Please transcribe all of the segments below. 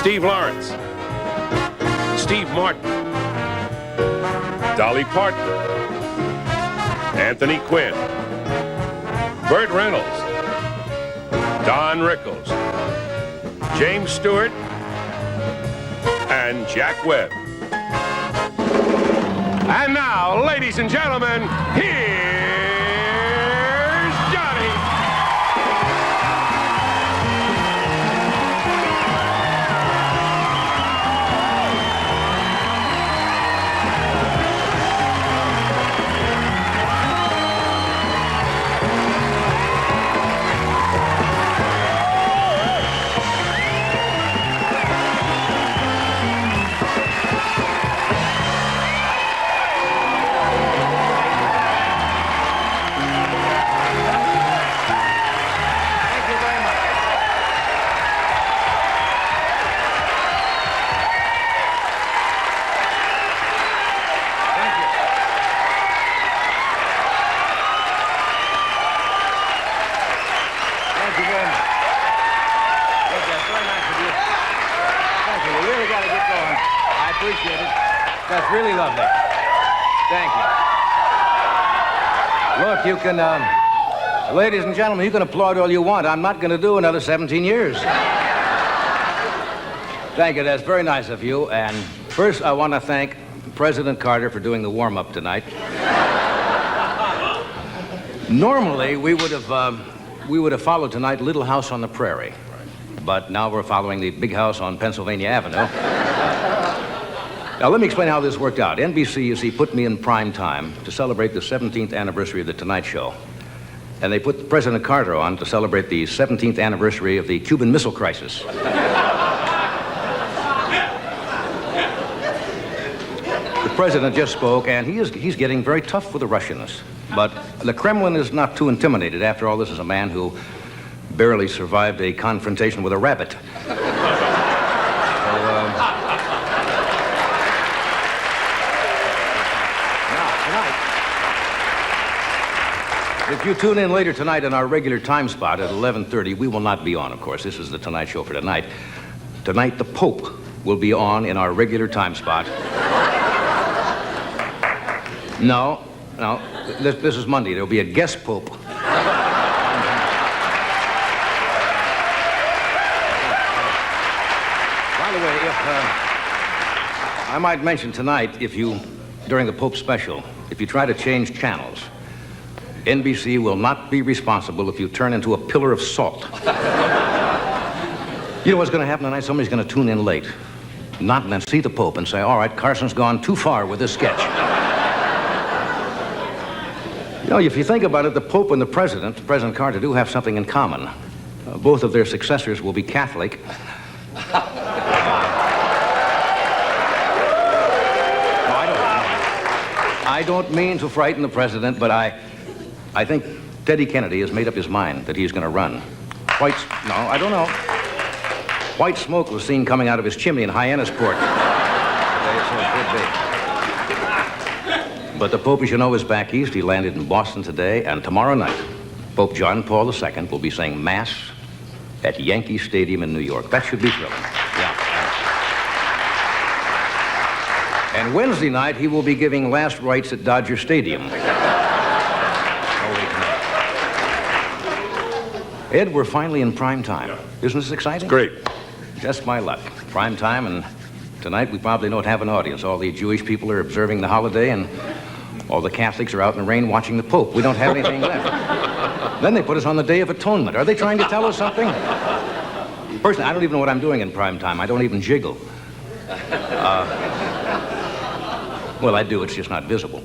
Steve Lawrence, Steve Martin, Dolly Parton, Anthony Quinn, Burt Reynolds, Don Rickles, James Stewart, and Jack Webb. And now, ladies and gentlemen, here's Johnny. Appreciate it. That's really lovely. Thank you. Look, you can, ladies and gentlemen, you can applaud all you want. I'm not going to do another 17 years. Thank you. That's very nice of you. And first, I want to thank President Carter for doing the warm-up tonight. Normally, we would have followed tonight Little House on the Prairie. But now we're following the Big House on Pennsylvania Avenue. Now, let me explain how this worked out. NBC, you see, put me in prime time to celebrate the 17th anniversary of The Tonight Show. And they put President Carter on to celebrate the 17th anniversary of the Cuban Missile Crisis. The president just spoke, and he's getting very tough with the Russians. But the Kremlin is not too intimidated. After all, this is a man who barely survived a confrontation with a rabbit. If you tune in later tonight in our regular time spot at 11:30, we will not be on, of course. This is the Tonight Show for tonight. Tonight, the Pope will be on in our regular time spot. No, this is Monday. There'll be a guest Pope. By the way, I might mention tonight, during the Pope special, if you try to change channels, NBC will not be responsible if you turn into a pillar of salt. You know what's going to happen tonight? Somebody's going to tune in late, not and then see the Pope and say, all right, Carson's gone too far with this sketch. You know, if you think about it, the Pope and the President Carter, do have something in common. Both of their successors will be Catholic. I don't mean to frighten the president, but I think Teddy Kennedy has made up his mind that he's going to run. No, I don't know. White smoke was seen coming out of his chimney in Hyannisport. But the Pope, as you know, is back east. He landed in Boston today, and tomorrow night, Pope John Paul II will be saying Mass at Yankee Stadium in New York. That should be thrilling. Yeah. And Wednesday night, he will be giving last rites at Dodger Stadium. Ed, we're finally in prime time. Isn't this exciting? It's great. Just my luck. Prime time, and tonight we probably don't have an audience. All the Jewish people are observing the holiday, and all the Catholics are out in the rain watching the Pope. We don't have anything left. Then they put us on the Day of Atonement. Are they trying to tell us something? Personally, I don't even know what I'm doing in prime time. I don't even jiggle. Well, I do. It's just not visible.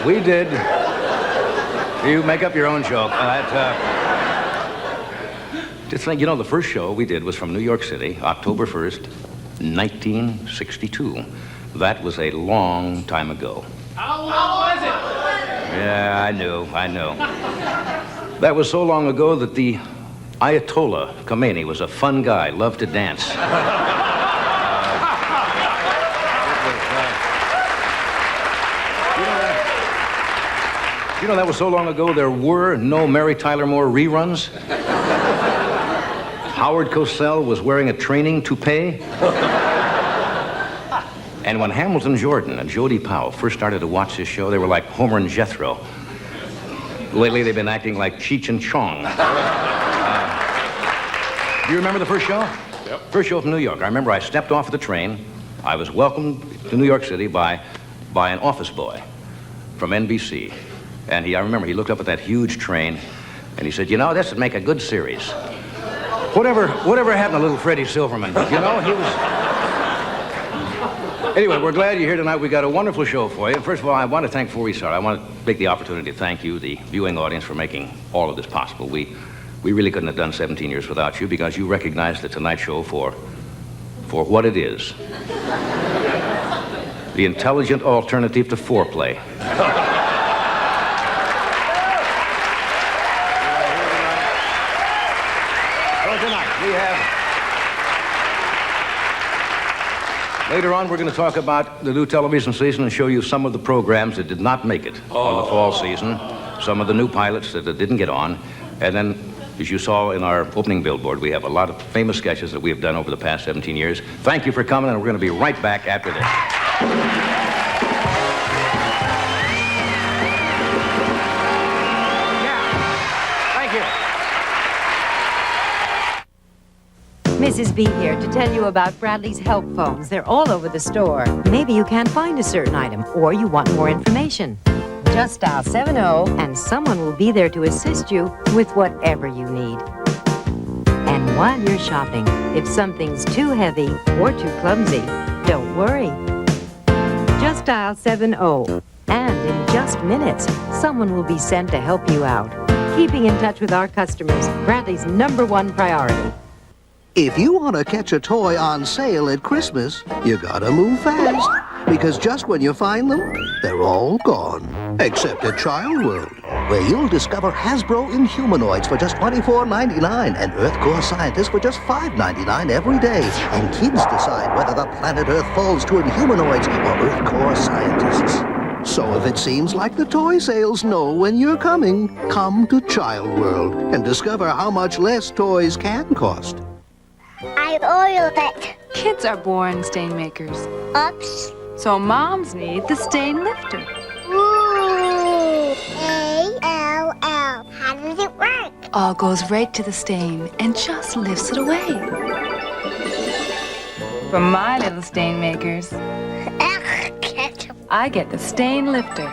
We did. You make up your own joke. Just think, you know, the first show we did was from New York City, October 1st, 1962. That was a long time ago. How long was it? Yeah, I know. That was so long ago that the Ayatollah Khomeini was a fun guy, loved to dance. You know, that was so long ago there were no Mary Tyler Moore reruns. Howard Cosell was wearing a training toupee. And when Hamilton Jordan and Jody Powell first started to watch this show, they were like Homer and Jethro. Lately, they've been acting like Cheech and Chong. Do you remember the first show? Yep. First show from New York. I remember I stepped off the train. I was welcomed to New York City by an office boy from NBC. And I remember he looked up at that huge train, and he said, you know, this would make a good series. Whatever happened to little Freddie Silverman? You know, he was... Anyway, we're glad you're here tonight. We got a wonderful show for you. First of all, I want to thank, before we start, I want to take the opportunity to thank you, the viewing audience, for making all of this possible. We really couldn't have done 17 years without you, because you recognized the Tonight Show for what it is. The intelligent alternative to foreplay. So tonight, we have... Later on, we're going to talk about the new television season and show you some of the programs that did not make it on the fall season, some of the new pilots that didn't get on, and then, as you saw in our opening billboard, we have a lot of famous sketches that we have done over the past 17 years. Thank you for coming, and we're going to be right back after this. Mrs. B here to tell you about Bradley's help phones. They're all over the store. Maybe you can't find a certain item, or you want more information. Just dial 70 and someone will be there to assist you with whatever you need. And while you're shopping, if something's too heavy or too clumsy, don't worry. Just dial 70, and in just minutes, someone will be sent to help you out. Keeping in touch with our customers, Bradley's #1 priority. If you want to catch a toy on sale at Christmas, you gotta move fast. Because just when you find them, they're all gone. Except at Child World, where you'll discover Hasbro Inhumanoids for just $24.99 and Earth Core Scientists for just $5.99 every day. And kids decide whether the planet Earth falls to Inhumanoids or Earth Core Scientists. So if it seems like the toy sales know when you're coming, come to Child World and discover how much less toys can cost. I oiled it. Kids are born stain makers. Oops. So moms need the stain lifter. Ooh. A-L-L. How does it work? All goes right to the stain and just lifts it away. For my little stain makers, Ugh, ketchup. I get the stain lifter.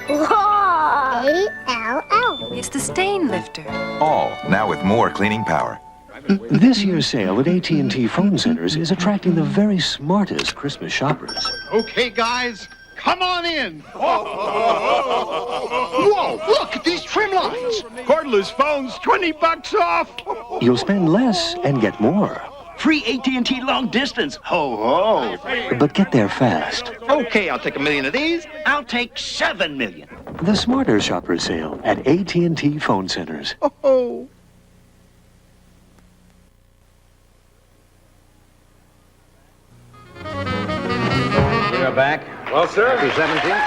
Whoa. A-L-L. It's the stain lifter. All now with more cleaning power. This year's sale at AT&T phone centers is attracting the very smartest Christmas shoppers. Okay, guys, come on in. Whoa, look at these trim lines. Cordless phones, $20 off. You'll spend less and get more. Free AT&T long distance. Ho, ho. But get there fast. Okay, I'll take 1 million of these. I'll take 7 million. The smarter shopper sale at AT&T phone centers. Oh. We are back. Well, sir. Happy 17th.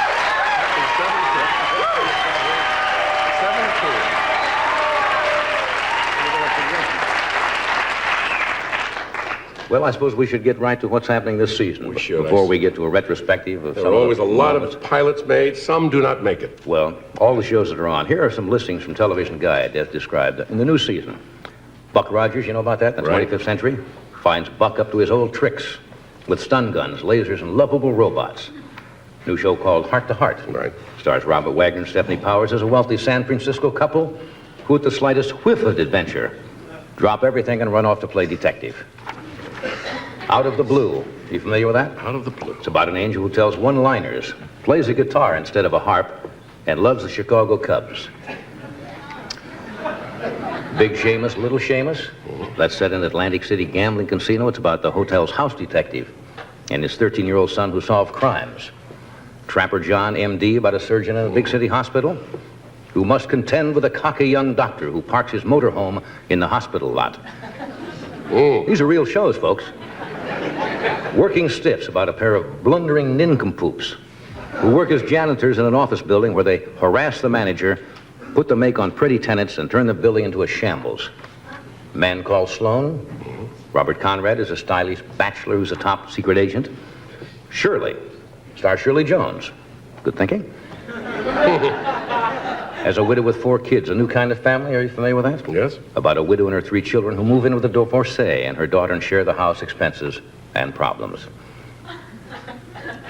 Well, I suppose we should get right to what's happening this season. We should. Before we get to a retrospective of There some are of always the a lot moments. of pilots made. Some do not make it. Well, all the shows that are on. Here are some listings from Television Guide as described in the new season. Buck Rogers, you know about that? The Right. 25th century. Finds Buck up to his old tricks with stun guns, lasers, and lovable robots. New show called Heart to Heart. Right. Stars Robert Wagner and Stephanie Powers as a wealthy San Francisco couple who, at the slightest whiff of adventure, drop everything and run off to play detective. Out of the Blue. You familiar with that? Out of the blue. It's about an angel who tells one-liners, plays a guitar instead of a harp, and loves the Chicago Cubs. Big Seamus, Little Seamus. That's set in Atlantic City gambling casino. It's about the hotel's house detective and his 13-year-old son who solved crimes. Trapper John, M.D., about a surgeon in a big city hospital who must contend with a cocky young doctor who parks his motorhome in the hospital lot. These are real shows, folks. Working Stiffs, about a pair of blundering nincompoops who work as janitors in an office building where they harass the manager, put the make on pretty tenants, and turn the building into a shambles. Man called Sloan. Robert Conrad is a stylish bachelor who's a top secret agent. Shirley, star Shirley Jones. Good thinking. As a widow with 4 kids, a new kind of family. Are you familiar with that? Yes. About a widow and her 3 children who move in with a divorcee and her daughter and share the house expenses and problems.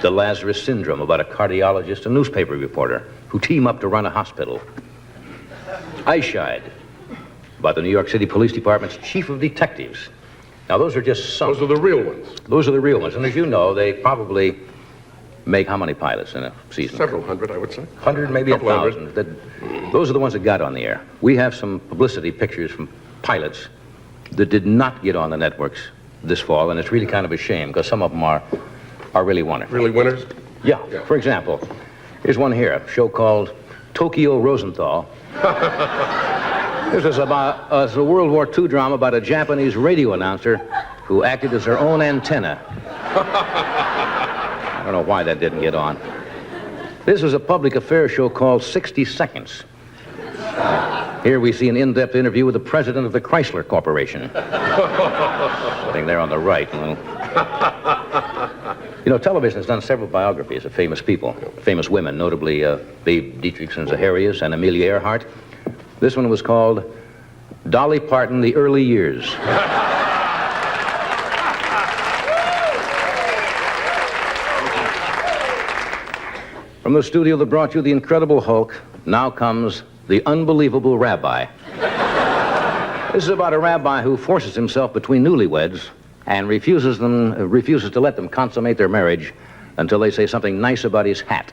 The Lazarus Syndrome, about a cardiologist and newspaper reporter who team up to run a hospital. Eyeshide, about the New York City Police Department's chief of detectives. Now, those are just some. Those are the real ones. Those are the real ones. And as you know, they probably make how many pilots in a season? Several hundred, I would say. 100, maybe Couple 1,000. Those are the ones that got on the air. We have some publicity pictures from pilots that did not get on the networks this fall, and it's really kind of a shame because some of them are really wonderful. Really winners? Yeah. For example, here's one here, a show called Tokyo Rosenthal. This is about a World War II drama about a Japanese radio announcer who acted as her own antenna. I don't know why that didn't get on. This was a public affairs show called 60 Seconds. Here we see an in-depth interview with the president of the Chrysler Corporation. Sitting there on the right. You know, television has done several biographies of famous people, famous women, notably Babe Dietrich and Zaharias and Amelia Earhart. This one was called Dolly Parton, The Early Years. From the studio that brought you The Incredible Hulk, now comes The Unbelievable Rabbi. This is about a rabbi who forces himself between newlyweds and refuses to let them consummate their marriage until they say something nice about his hat.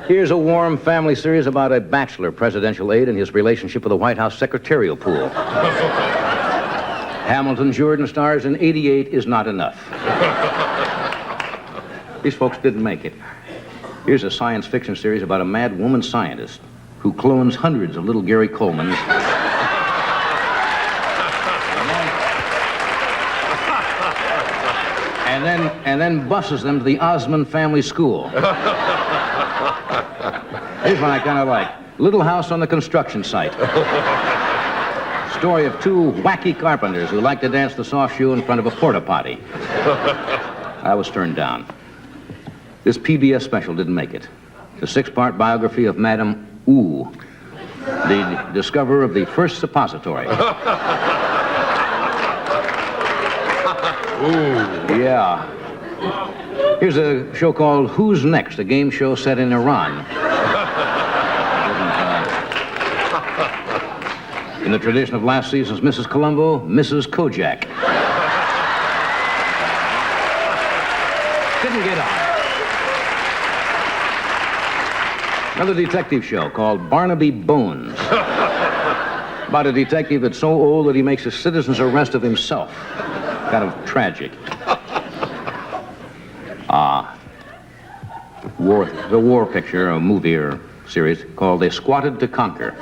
Here's a warm family series about a bachelor presidential aide and his relationship with the White House secretarial pool. Hamilton Jordan stars in 88 is Not Enough. These folks didn't make it. Here's a science fiction series about a mad woman scientist who clones hundreds of little Gary Colemans. And then busses them to the Osmond Family School. Here's one I kind of like. Little House on the Construction Site. Story of 2 wacky carpenters who like to dance the soft shoe in front of a porta potty. I was turned down. This PBS special didn't make it. The 6-part biography of Madame Ooh, the discoverer of the first suppository. Ooh. Yeah. Here's a show called Who's Next, a game show set in Iran. In the tradition of last season's Mrs. Columbo, Mrs. Kojak. Didn't get on. Another detective show called Barnaby Bones. About a detective that's so old that he makes a citizen's arrest of himself. Kind of tragic. The war picture, a movie or series called They Squatted to Conquer.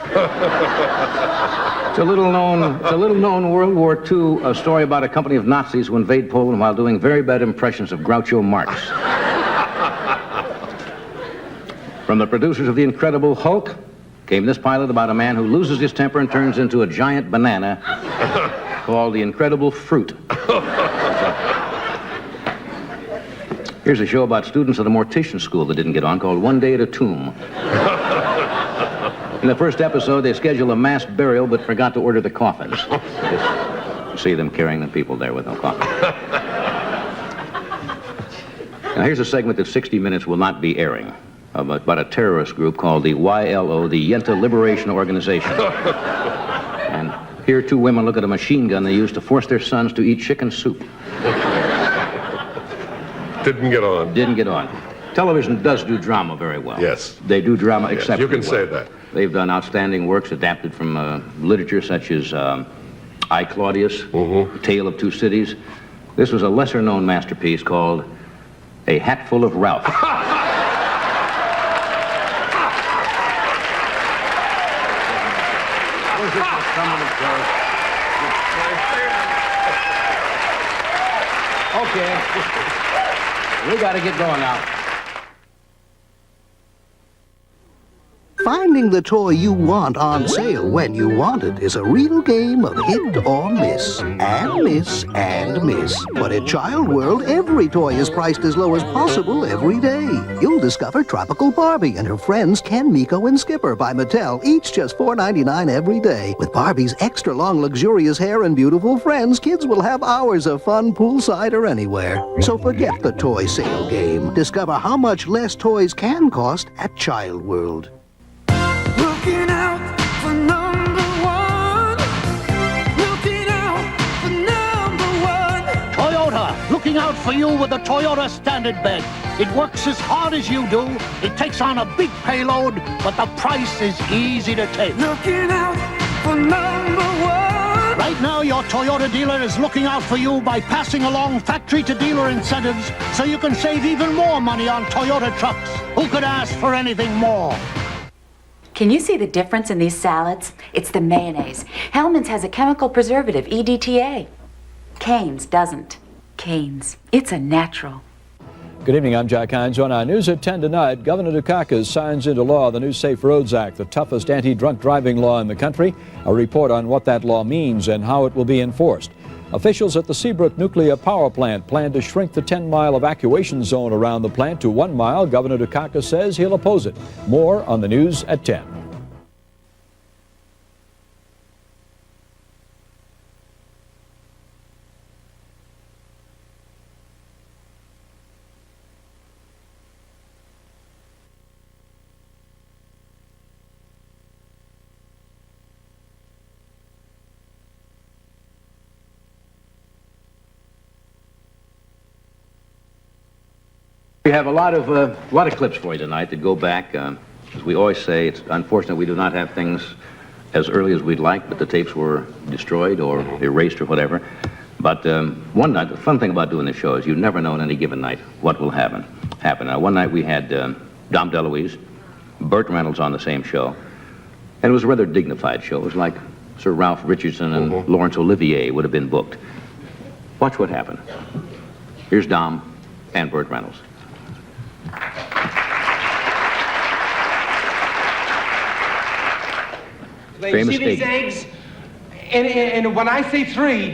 It's a little known World War II story about a company of Nazis who invade Poland while doing very bad impressions of Groucho Marx. From the producers of The Incredible Hulk came this pilot about a man who loses his temper and turns into a giant banana called The Incredible Fruit. Here's a show about students at a mortician school that didn't get on called One Day at a Tomb. In the first episode, they scheduled a mass burial but forgot to order the coffins. Just see them carrying the people there with no coffin. Now, here's a segment that 60 Minutes will not be airing about a terrorist group called the YLO, the Yenta Liberation Organization. And here 2 women look at a machine gun they used to force their sons to eat chicken soup. Didn't get on. Didn't get on. Television does do drama very well. Yes. They do drama Yes, exceptionally you can well. say that. They've done outstanding works adapted from literature such as I, Claudius, Tale of Two Cities. This was a lesser-known masterpiece called A Hatful of Ralph. Okay. We got to get going now. Finding the toy you want on sale when you want it is a real game of hit or miss. And miss and miss. But at Child World, every toy is priced as low as possible every day. You'll discover Tropical Barbie and her friends Ken, Miko, and Skipper by Mattel, each just $4.99 every day. With Barbie's extra long, luxurious hair and beautiful friends, kids will have hours of fun poolside or anywhere. So forget the toy sale game. Discover how much less toys can cost at Child World. Looking out for number one. Looking out for number one. Toyota, looking out for you with the Toyota Standard Bed. It works as hard as you do. It takes on a big payload, but the price is easy to take. Looking out for number one. Right now, your Toyota dealer is looking out for you by passing along factory-to-dealer incentives so you can save even more money on Toyota trucks. Who could ask for anything more? Can you see the difference in these salads? It's the mayonnaise. Hellman's has a chemical preservative, EDTA. Cane's doesn't. Cane's, it's a natural. Good evening, I'm Jack Hines. On our news at 10 tonight, Governor Dukakis signs into law the new Safe Roads Act, the toughest anti-drunk driving law in the country. A report on what that law means and how it will be enforced. Officials at the Seabrook Nuclear Power Plant plan to shrink the 10-mile evacuation zone around the plant to 1 mile. Governor Dukakis says he'll oppose it. More on the news at 10. We have a lot of clips for you tonight that go back. As we always say, it's unfortunate we do not have things as early as we'd like, but the tapes were destroyed or erased or whatever. But one night, the fun thing about doing this show is you never know on any given night what will happen. Now, one night we had Dom DeLuise, Burt Reynolds on the same show, and it was a rather dignified show. It was like Sir Ralph Richardson and Laurence Olivier would have been booked. Watch what happened. Here's Dom and Burt Reynolds. Now, you Famous see these steak. eggs? And when I say 3, you're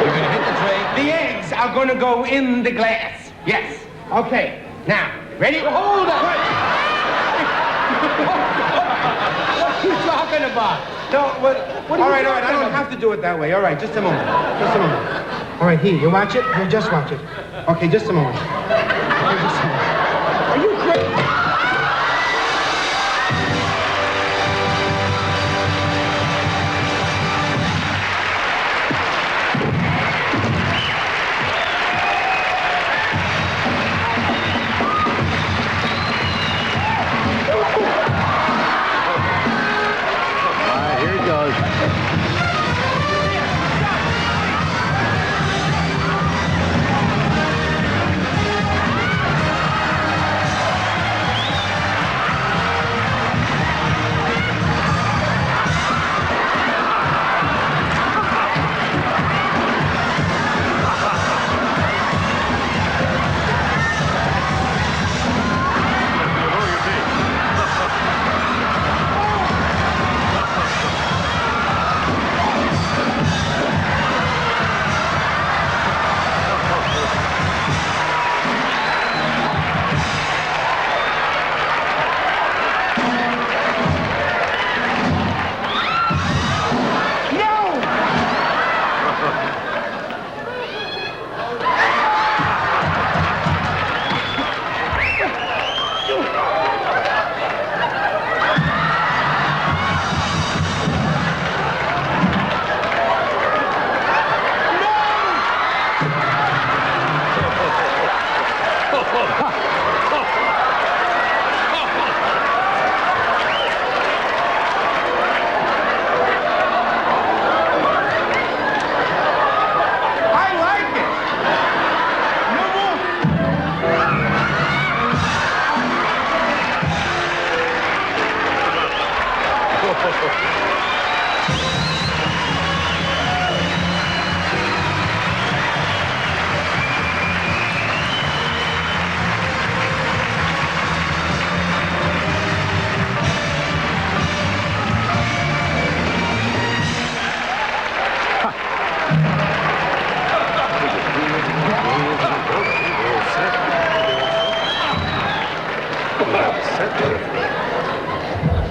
gonna hit the tray. The eggs are gonna go in the glass. Yes. Okay. Now, ready? Hold on. What are you talking about? No, what All right, I don't have to do it that way. All right, just a moment. Just a moment. All right, here, you watch it? Here, just watch it. Okay, just a moment. Okay, just a moment. Are you crazy? Here it goes.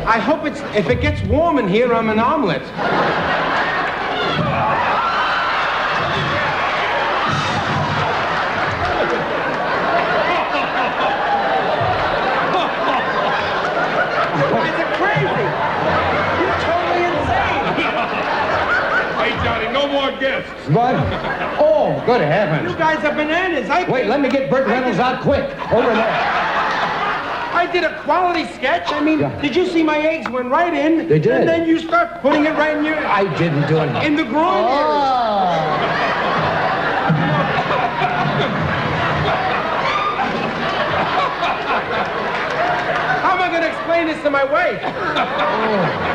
I hope if it gets warm in here, I'm an omelet. Is it crazy? You're totally insane. Hey, Johnny, no more guests. Bud? Oh, good heavens. You guys are bananas. Wait, let me get Burt Reynolds out quick. Over there. I did a quality sketch. I mean, did you see my eggs went right in? They did. And then you start putting it right in your... I didn't do it. In the groin How am I going to explain this to my wife?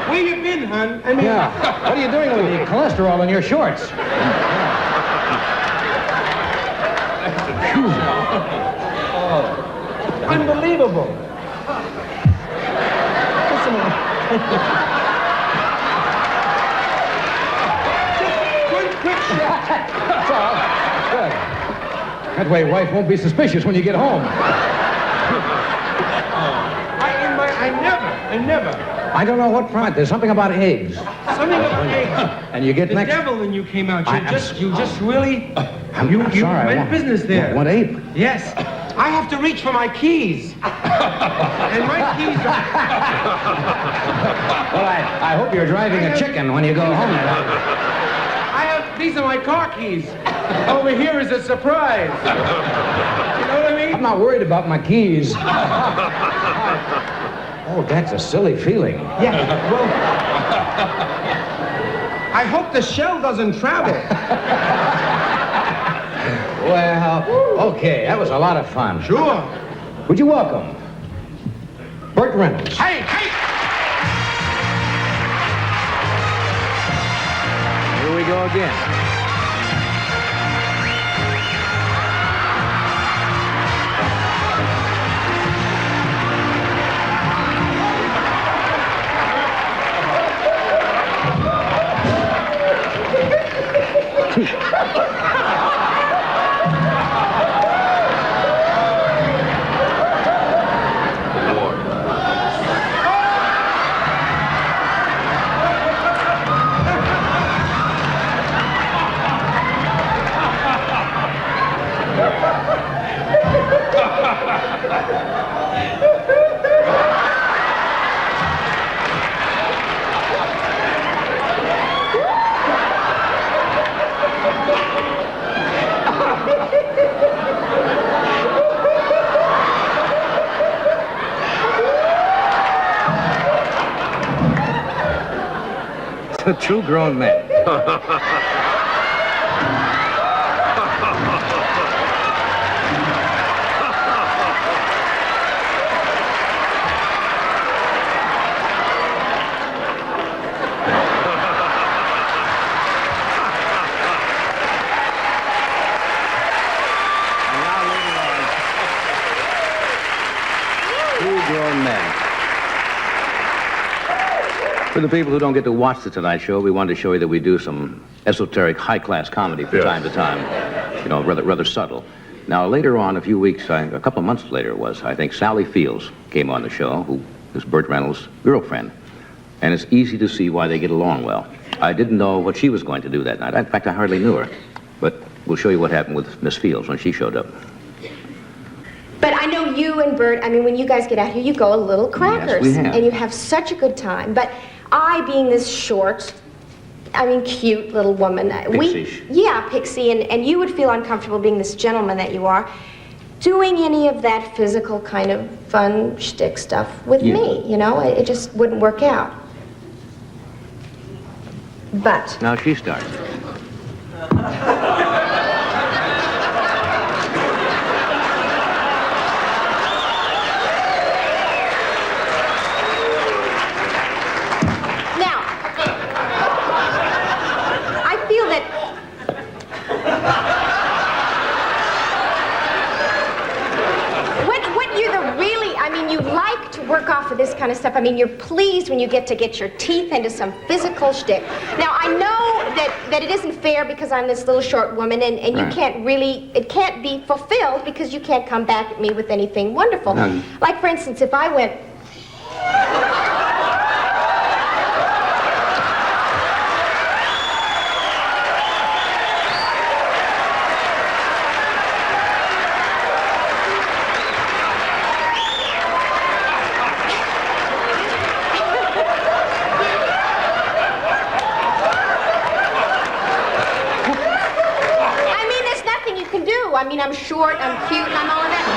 Where you been, hon? I mean... Yeah. What are you doing with the cholesterol in your shorts? Unbelievable. Listen, just one quick shot. That's all. Good. That way wife won't be suspicious when you get home. I never. I don't know what part. There's something about eggs. Something about eggs. And you get The next... devil in you came out. You just really... I'm You sorry. went business there. What ape? Yes. I have to reach for my keys. And my keys are... Well, I hope you're driving a chicken when you go home. These are my car keys. Over here is a surprise. You know what I mean? I'm not worried about my keys. Oh, that's a silly feeling. Yeah, well... I hope the shell doesn't travel. Well, okay, that was a lot of fun. Sure. Would you welcome Burt Reynolds? Hey! Here we go again. A true grown man. For the people who don't get to watch the Tonight Show, we wanted to show you that we do some esoteric, high-class comedy from time to time. You know, rather subtle. Now, later on, a few weeks, a couple of months later it was, I think, Sally Fields came on the show, who is Burt Reynolds' girlfriend. And it's easy to see why they get along well. I didn't know what she was going to do that night. In fact, I hardly knew her. But we'll show you what happened with Miss Fields when she showed up. But I know you and Bert, I mean, when you guys get out here, you go a little crackers. Yes, we have. And you have such a good time. But I, being this short, cute little woman. Pixie. And you would feel uncomfortable being this gentleman that you are, doing any of that physical kind of fun shtick stuff with me, you know? It just wouldn't work out. But... Now she starts. work off of this kind of stuff. I mean, you're pleased when you get your teeth into some physical shtick. Now, I know that it isn't fair because I'm this little short woman, and you can't really, it can't be fulfilled because you can't come back at me with anything wonderful. Like, for instance, if I went... I mean, I'm short, I'm cute, and I'm all of that.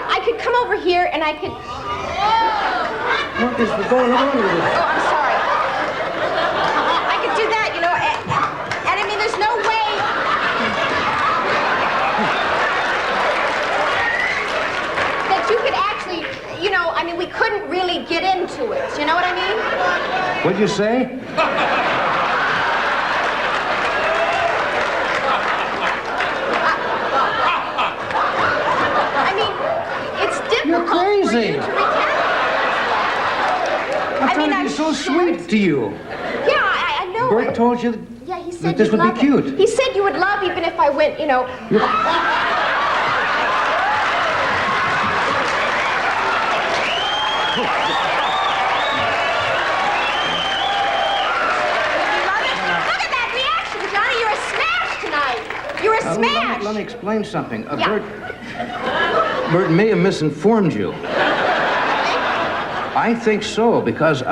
I could come over here and I could... What is going on with this? Oh, I'm sorry. I could do that, you know, and I mean, there's no way... that you could actually, you know, I mean, we couldn't really get into it. You know what I mean? What'd you say? You're crazy. I mean, I'm so sweet to you. Yeah, I know. Bert told you yeah, he said that this would be cute. He said you would love even if I went, you know. Look at that reaction, Johnny. You're a smash tonight. You're a smash. Let me explain something. Bert may have misinformed you. I think so, because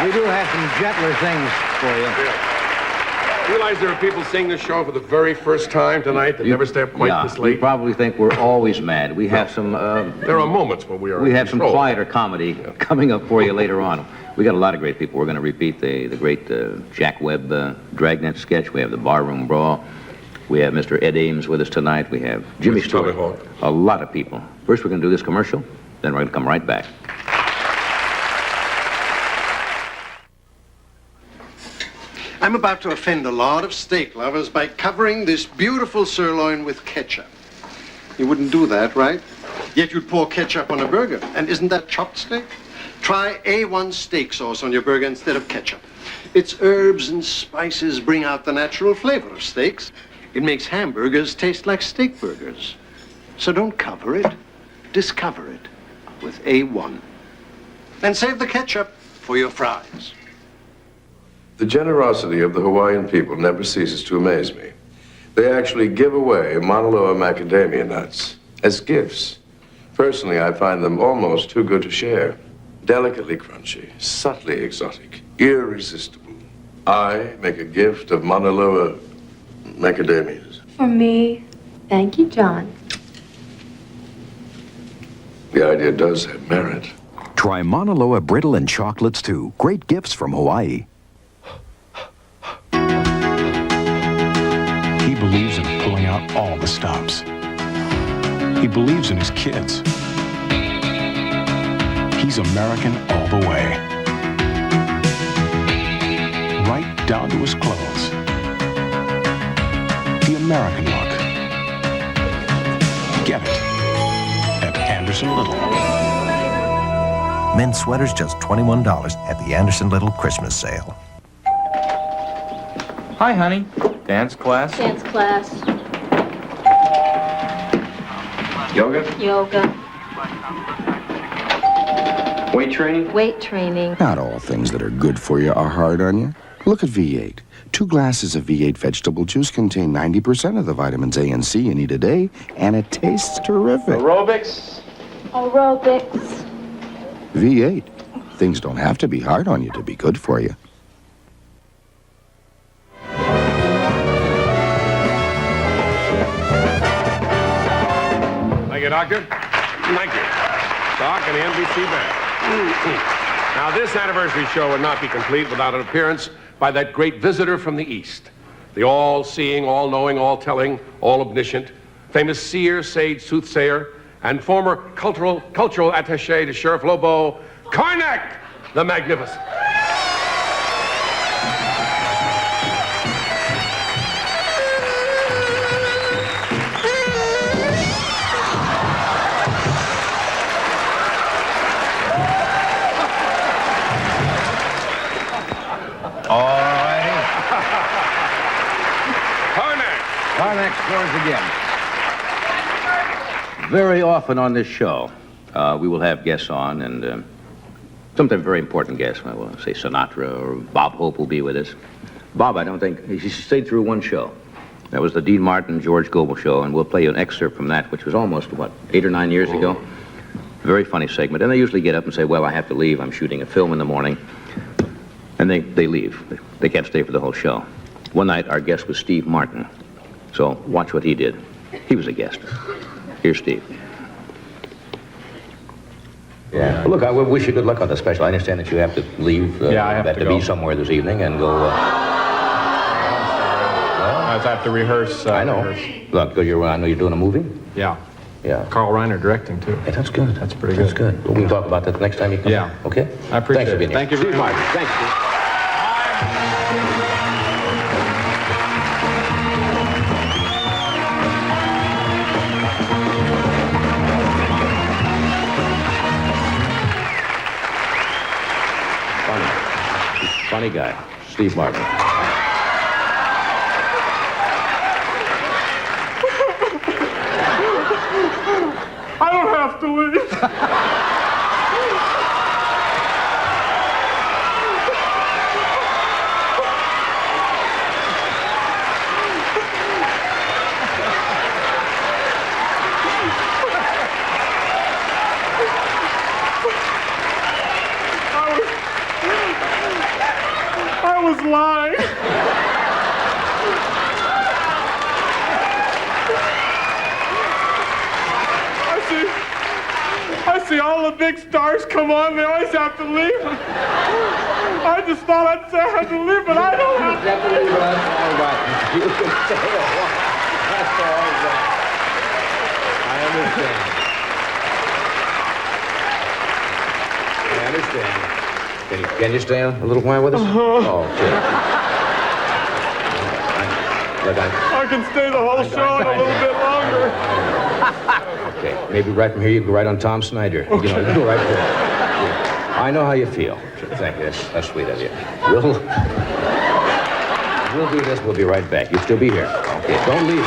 we do have some gentler things for you. Yeah. Realize there are people seeing this show for the very first time tonight that never stay up quite this late. You probably think we're always mad. We have some... there are moments when we are... We have some quieter comedy coming up for you later on. We got a lot of great people. We're going to repeat the great Jack Webb Dragnet sketch. We have the Barroom Brawl. We have Mr. Ed Ames with us tonight. We have Jimmy Stewart. A lot of people. First, we're going to do this commercial. Then we're going to come right back. I'm about to offend a lot of steak lovers by covering this beautiful sirloin with ketchup. You wouldn't do that, right? Yet you'd pour ketchup on a burger. And isn't that chopped steak? Try A1 steak sauce on your burger instead of ketchup. Its herbs and spices bring out the natural flavor of steaks. It makes hamburgers taste like steak burgers. So don't cover it, discover it with A1. And save the ketchup for your fries. The generosity of the Hawaiian people never ceases to amaze me. They actually give away Mauna Loa macadamia nuts as gifts. Personally, I find them almost too good to share. Delicately crunchy, subtly exotic, irresistible. I make a gift of Mauna Loa macadamias. For me, thank you, John. The idea does have merit. Try Mauna Loa brittle and chocolates, too. Great gifts from Hawaii. He believes in pulling out all the stops. He believes in his kids. He's American all the way. Right down to his clothes. The American look. Get it at Anderson Little. Men's sweaters just $21 at the Anderson Little Christmas sale. Hi, honey. Dance class? Dance class. Yoga? Yoga. Weight training? Weight training. Not all things that are good for you are hard on you. Look at V8. 2 glasses of V8 vegetable juice contain 90% of the vitamins A and C you need a day, and it tastes terrific. Aerobics. Aerobics. V8. Things don't have to be hard on you to be good for you. Thank you, Doctor. Thank you. Doc and the NBC Band. Now, this anniversary show would not be complete without an appearance by that great visitor from the East. The all-seeing, all-knowing, all-telling, all-omniscient, famous seer, sage, soothsayer, and former cultural attaché to Sheriff Lobo, Karnak the Magnificent. Karnak scores again. Very often on this show, we will have guests on, and sometimes very important guests. I will say Sinatra or Bob Hope will be with us. Bob, I don't think, he stayed through one show. That was the Dean Martin, George Gobel show, and we'll play you an excerpt from that, which was almost, 8 or 9 years ago? Very funny segment. And they usually get up and say, well, I have to leave. I'm shooting a film in the morning. And they leave. They can't stay for the whole show. One night, our guest was Steve Martin. So watch what he did. He was a guest. Here's Steve. Yeah. Well, look, I wish you good luck on the special. I understand that you have to leave. I have to be somewhere this evening and go. I have to rehearse. I know. Look, I know you're doing a movie. Yeah. Yeah. Carl Reiner directing too. Hey, that's good. That's pretty good. That's good. We can talk about that the next time you come. Yeah. Okay. I appreciate Thanks for being it. Thank you very Steve much. Martin. Thanks, Steve. Funny guy, Steve Martin. I don't have to leave. I was lying. I see all the big stars come on. They always have to leave. I just thought I'd say I had to leave, but I don't have to leave. That's all right. You can stay a while. That's all right. I understand. Can you stay a little while with us? Oh, okay. Look, I can stay the whole show and a little bit longer. okay, maybe right from here you go right on Tom Snyder. Okay. You know, go right there. Yeah. I know how you feel. Thank you. That's sweet of you. We'll do this. We'll be right back. You'll still be here. Okay, don't leave.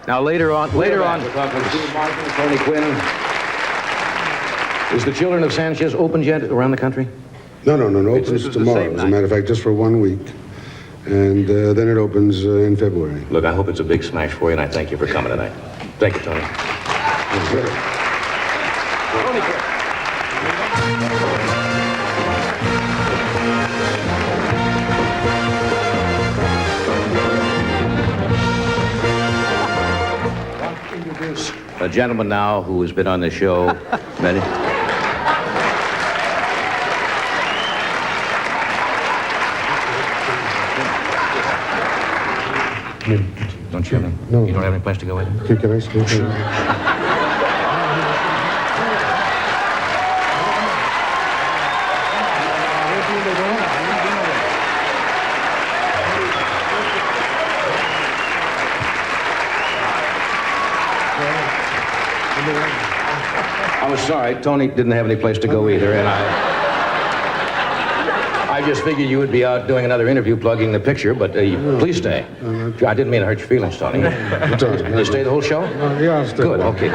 Now later on, we're talking to Steve Martin, Tony Quinn. Is the Children of Sanchez opened yet around the country? No. Opens tomorrow. As a matter of fact, just for 1 week. And then it opens in February. Look, I hope it's a big smash for you, and I thank you for coming tonight. Thank you, Tony. Introduce a gentleman now who has been on the show many. Don't you? No. You don't have any place to go with? Can I stay? Sure. I was sorry, Tony didn't have any place to go either, and I just figured you would be out doing another interview plugging the picture, but please stay. I didn't mean to hurt your feelings, Tony. Can you stay the whole show? Yeah, I'll stay. Good, okay.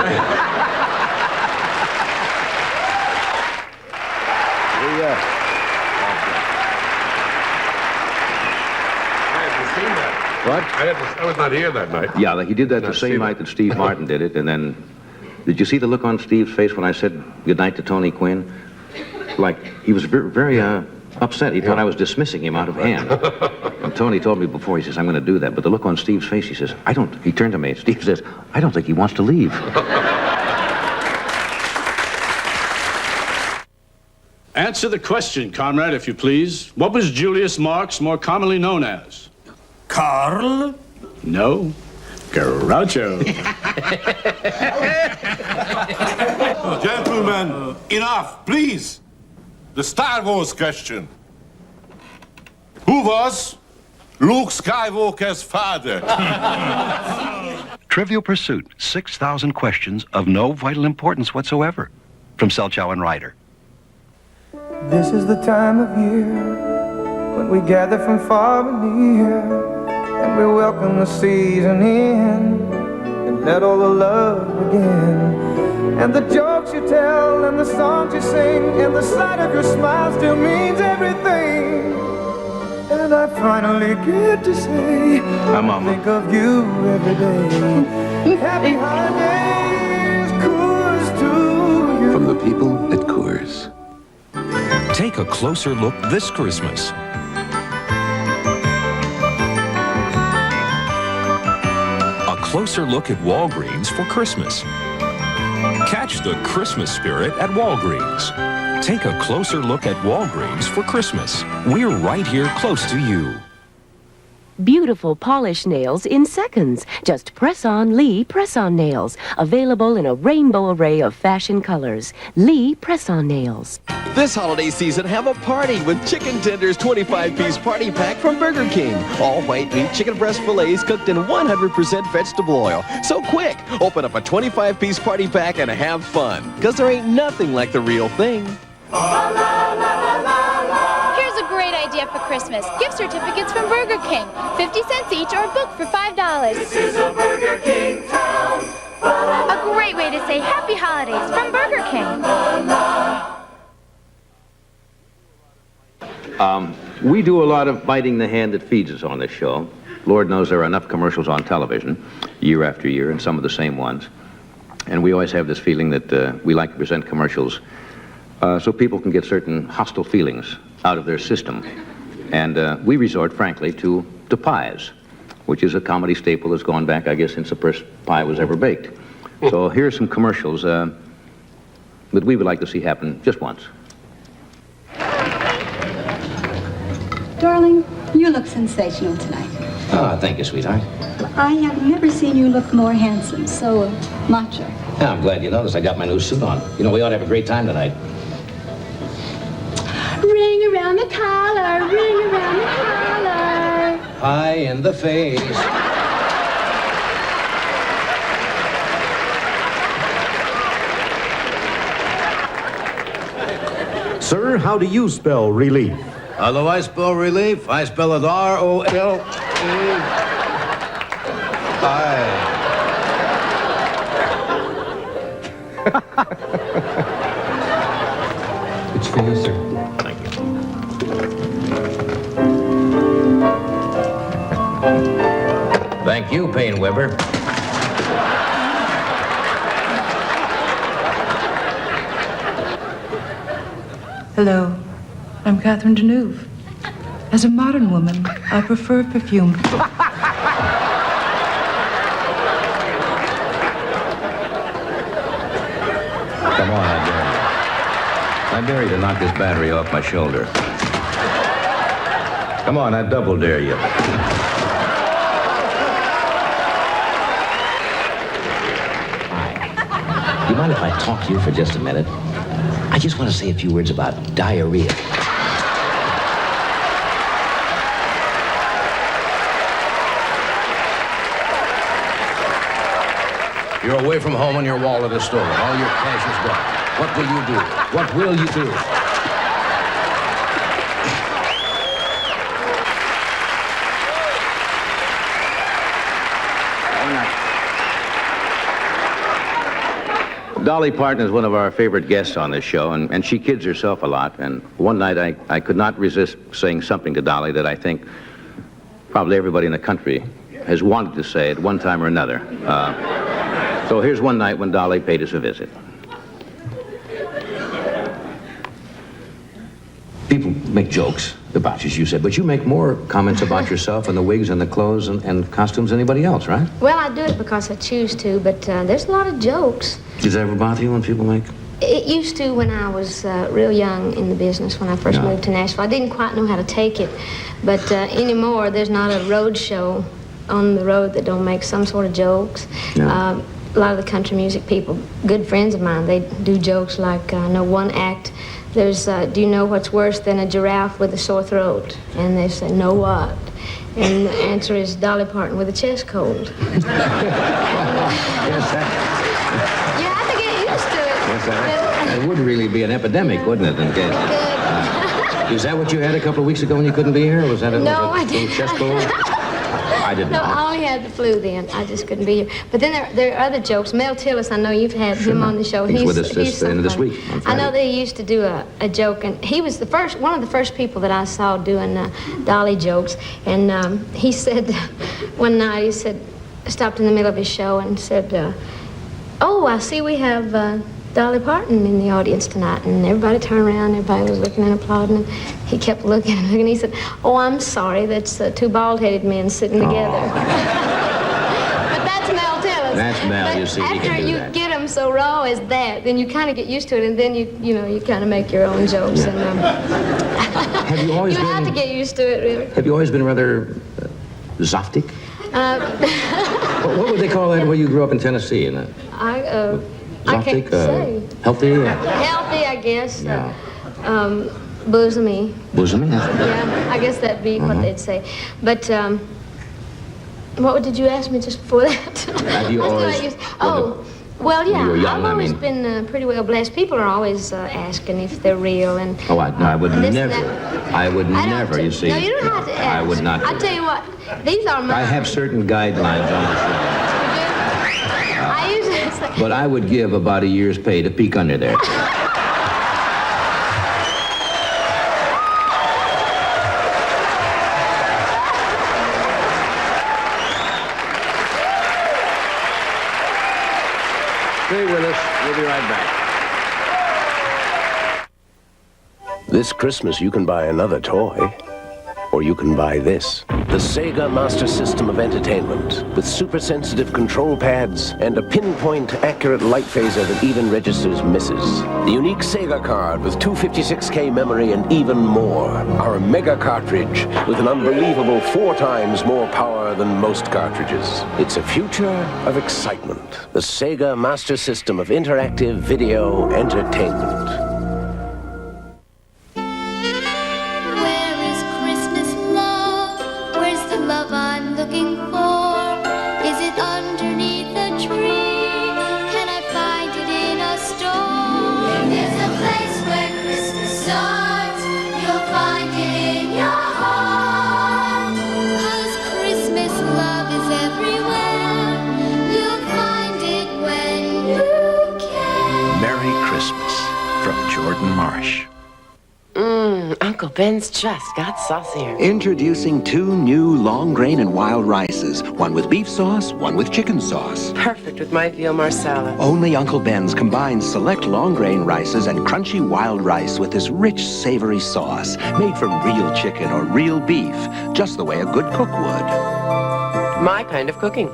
What? I was not here that night. Yeah, he did that the Not see same that. night that Steve Martin did it, and then... Did you see the look on Steve's face when I said goodnight to Tony Quinn? Like, he was very upset. He thought I was dismissing him out of hand. And Tony told me before, he says, I'm going to do that. But the look on Steve's face, he says, he turned to me, Steve says, I don't think he wants to leave. Answer the question, comrade, if you please. What was Julius Marx more commonly known as? Karl? No. Groucho. Gentlemen, enough, please. The Star Wars question. Who was Luke Skywalker's father? Trivial Pursuit, 6,000 questions of no vital importance whatsoever. From Selchow and Ryder. This is the time of year when we gather from far and near, and we welcome the season in, and let all the love begin. And the jokes you tell, and the songs you sing, and the sight of your smile still means everything. And I finally get to say, I think of you every day. Happy holidays, Coors to you. From the people at Coors. Take a closer look this Christmas. A closer look at Walgreens for Christmas. Catch the Christmas spirit at Walgreens. Take a closer look at Walgreens for Christmas. We're right here close to you. Beautiful polished nails in seconds. Just press-on Lee press-on nails. Available in a rainbow array of fashion colors. Lee press-on nails. This holiday season, have a party with Chicken Tenders 25-piece party pack from Burger King. All white meat chicken breast fillets cooked in 100% vegetable oil. So quick, open up a 25-piece party pack and have fun. Because there ain't nothing like the real thing. Here's a great idea for Christmas. Gift certificates from Burger King. 50 cents each or book for $5. This is a Burger King town. A great way to say Happy Holidays from Burger King. We do a lot of biting the hand that feeds us on this show. Lord knows there are enough commercials on television, year after year, and some of the same ones. And we always have this feeling that we like to present commercials so people can get certain hostile feelings out of their system. And we resort, frankly, to pies, which is a comedy staple that's gone back, I guess, since the first pie was ever baked. So here's some commercials that we would like to see happen just once. Darling, you look sensational tonight. Oh, thank you, sweetheart. I have never seen you look more handsome, so macho. Yeah, I'm glad you noticed. I got my new suit on. You know, we ought to have a great time tonight. Ring around the collar, ring around the collar. Pie in the face. Sir, how do you spell relief? How do I spell relief? I spell it R-O-L-E. It's for you, sir. Thank you. Thank you, Payne Weber. Hello, I'm Catherine Deneuve. As a modern woman, I prefer perfume. Come on, I dare you. I dare you to knock this battery off my shoulder. Come on, I double dare you. Hi. You mind if I talk to you for just a minute? I just want to say a few words about diarrhea. You're away from home and your wallet is stolen. All your cash is gone. What will you do? What will you do? Dolly Parton is one of our favorite guests on this show, and she kids herself a lot. And one night I could not resist saying something to Dolly that I think probably everybody in the country has wanted to say at one time or another. So here's one night when Dolly paid us a visit. People make jokes about you, as you said, but you make more comments about yourself and the wigs and the clothes and costumes than anybody else, right? Well, I do it because I choose to, but there's a lot of jokes. Does that ever bother you when people make? It used to when I was real young in the business, when I first moved to Nashville. I didn't quite know how to take it, but anymore, there's not a road show on the road that don't make some sort of jokes. Yeah. A lot of the country music people, good friends of mine, they do jokes like, I know one act, there's, do you know what's worse than a giraffe with a sore throat? And they say, no what? And the answer is Dolly Parton with a chest cold. Yes, You have to get used to it. yes, that would really be an epidemic, wouldn't it, in case? Is that what you had a couple of weeks ago when you couldn't be here? Or was that a, No, was I it a little didn't. chest cold? I didn't No, know. I only had the flu then. I just couldn't be here. But then there are other jokes. Mel Tillis, I know you've had him on the show. He's with us this so end of this funny. week on I Friday. know they used to do a joke, and he was one of the first people that I saw doing Dolly jokes. And he said one night, he said, stopped in the middle of his show and said, oh, I see we have Dolly Parton in the audience tonight. And everybody turned around, everybody was looking and applauding, and he kept looking and looking. He said, oh, I'm sorry, that's two bald-headed men sitting together. But that's Mel Tillis. That's Mel, But you see, he after can do you that. get them so raw as that, then you kind of get used to it, and then you kind of make your own jokes. And Have you always you have to been? get used to it, really. Have you always been rather zoftic? What would they call that where you grew up in Tennessee? I can't say. Healthy? Healthy, I guess. Yeah. Bosomy. Bosomy? Yeah, I guess that'd be what they'd say. But what did you ask me just before that? Have you always? Well, yeah. When you were young, I've always I mean. been pretty well blessed. People are always asking if they're real and. Oh, I would this and never. that. I would I don't never. t- You see. No, you don't have to ask. I would not. I tell you what, these are mine. I have certain guidelines on the show, I usually say. but I would give about a year's pay to peek under there. Stay with us. We'll be right back. This Christmas, you can buy another toy. Or you can buy this. The Sega Master System of Entertainment. With super-sensitive control pads and a pinpoint accurate light phaser that even registers misses. The unique Sega card with 256K memory and even more. Our mega cartridge with an unbelievable 4 times more power than most cartridges. It's a future of excitement. The Sega Master System of Interactive Video Entertainment. Marsh. Uncle Ben's just got saucier. Introducing 2 new long grain and wild rices. One with beef sauce, one with chicken sauce. Perfect with my veal marsala. Only Uncle Ben's combines select long grain rices and crunchy wild rice with this rich, savory sauce. Made from real chicken or real beef. Just the way a good cook would. My kind of cooking.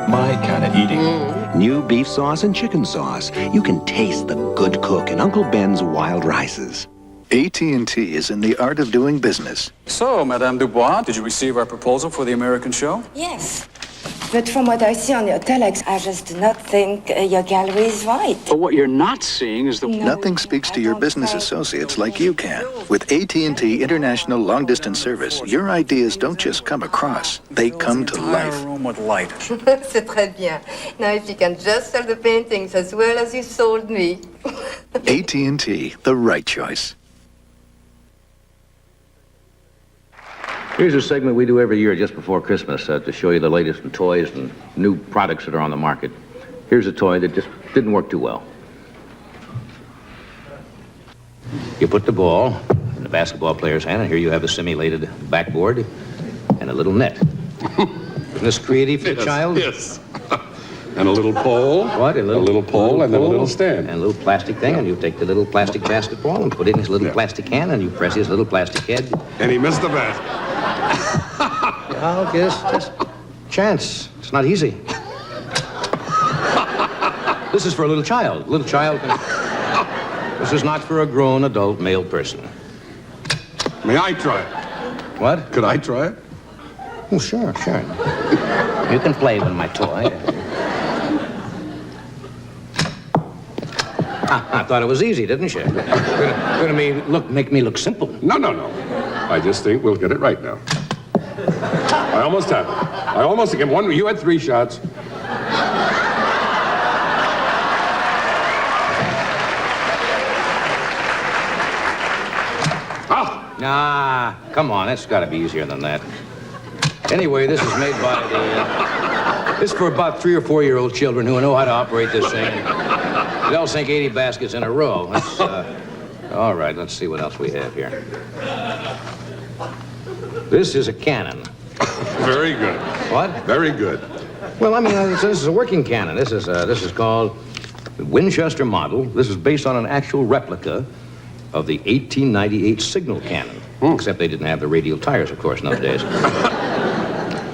My kind of eating. New beef sauce and chicken sauce. You can taste the good cook in Uncle Ben's wild rices. AT&T is in the art of doing business. So, Madame Dubois, did you receive our proposal for the American show? Yes. But from what I see on your telex, I just do not think your gallery is right. But what you're not seeing is Nothing speaks to your business associates like you can. With AT&T International Long Distance Service, your ideas don't just come across, they come to life. Room with light. C'est très bien. Now, if you can just sell the paintings as well as you sold me. AT&T, the right choice. Here's a segment we do every year just before Christmas to show you the latest in toys and new products that are on the market. Here's a toy that just didn't work too well. You put the ball in the basketball player's hand, and here you have a simulated backboard. and a little net. Isn't this creative for a child? Yes. And a little pole. What? A little pole and then a little stand. And a little plastic thing, and you take the little plastic basketball and put it in his little plastic hand, and you press his little plastic head. And he missed the basket. I'll just chance. It's not easy. This is for a little child. Little child can... This is not for a grown adult male person. May I try it? What? Could I try it? Oh, sure. You can play with my toy. I thought it was easy, didn't you? Gonna make me look simple. No. I just think we'll get it right now. I almost have it. Again, one. You had 3 shots. Nah, come on, it's got to be easier than that. Anyway, this is made by this is for about 3 or 4-year-old children who know how to operate this thing. They'll sink 80 baskets in a row. All right, let's see what else we have here. This is a cannon. Very good. What? Very good. Well, I mean, this is a working cannon. This is called the Winchester model. This is based on an actual replica of the 1898 signal cannon. Except they didn't have the radial tires, of course, in those days.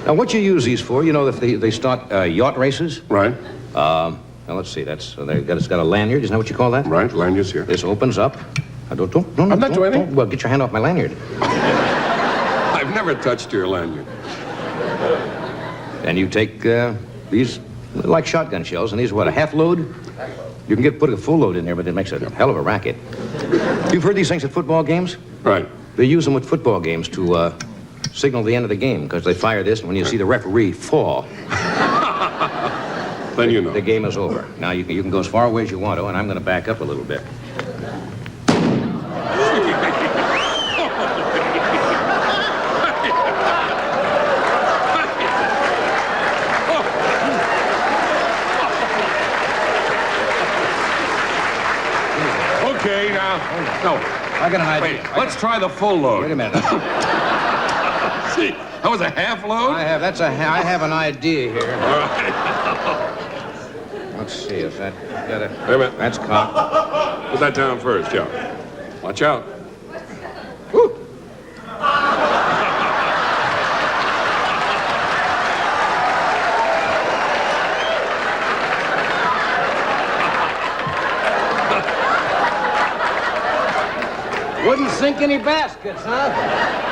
Now, what you use these for, you know, if they start yacht races. Right. Now, let's see, it's got a lanyard. Isn't that what you call that? Right, lanyard's here. This opens up. Don't. I'm not doing anything. Well, get your hand off my lanyard. I've never touched your lanyard. And you take these, like shotgun shells, and these are what, a half load? You can put a full load in there, but it makes a hell of a racket. You've heard these things at football games? Right. They use them at football games to signal the end of the game, because they fire this, and when you see the referee fall, then you know. The game is over. Now, you can go as far away as you want to, and I'm going to back up a little bit. Okay, now. No. I got an idea. Wait, let's try the full load. Wait a minute. See, that was a half load? I have an idea here. All right. Let's see if that got it. Wait a minute. That's cocked. Put that down first, yeah. Watch out. Woo. Wouldn't sink any baskets, huh?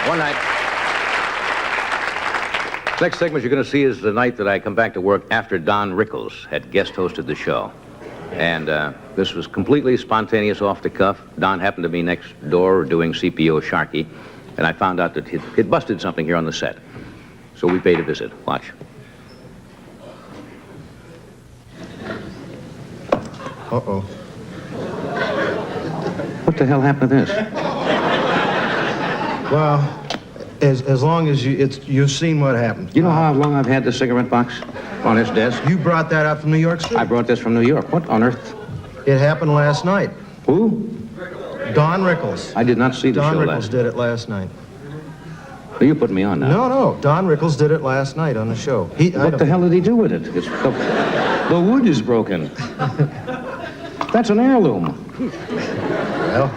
One night. Next segment you're going to see is the night that I come back to work after Don Rickles had guest hosted the show. And this was completely spontaneous, off the cuff. Don happened to be next door doing CPO Sharkey, and I found out that he'd busted something here on the set. So we paid a visit. Watch. Uh-oh. What the hell happened to this? Well, as long as you've seen what happened. You know how long I've had this cigarette box on this desk? You brought that up from New York City? I brought this from New York. What on earth? It happened last night. Who? Don Rickles. I did not see the show Don Rickles did it last night. Are you putting me on now? No. Don Rickles did it last night on the show. What the hell did he do with it? The wood is broken. That's an heirloom. Well...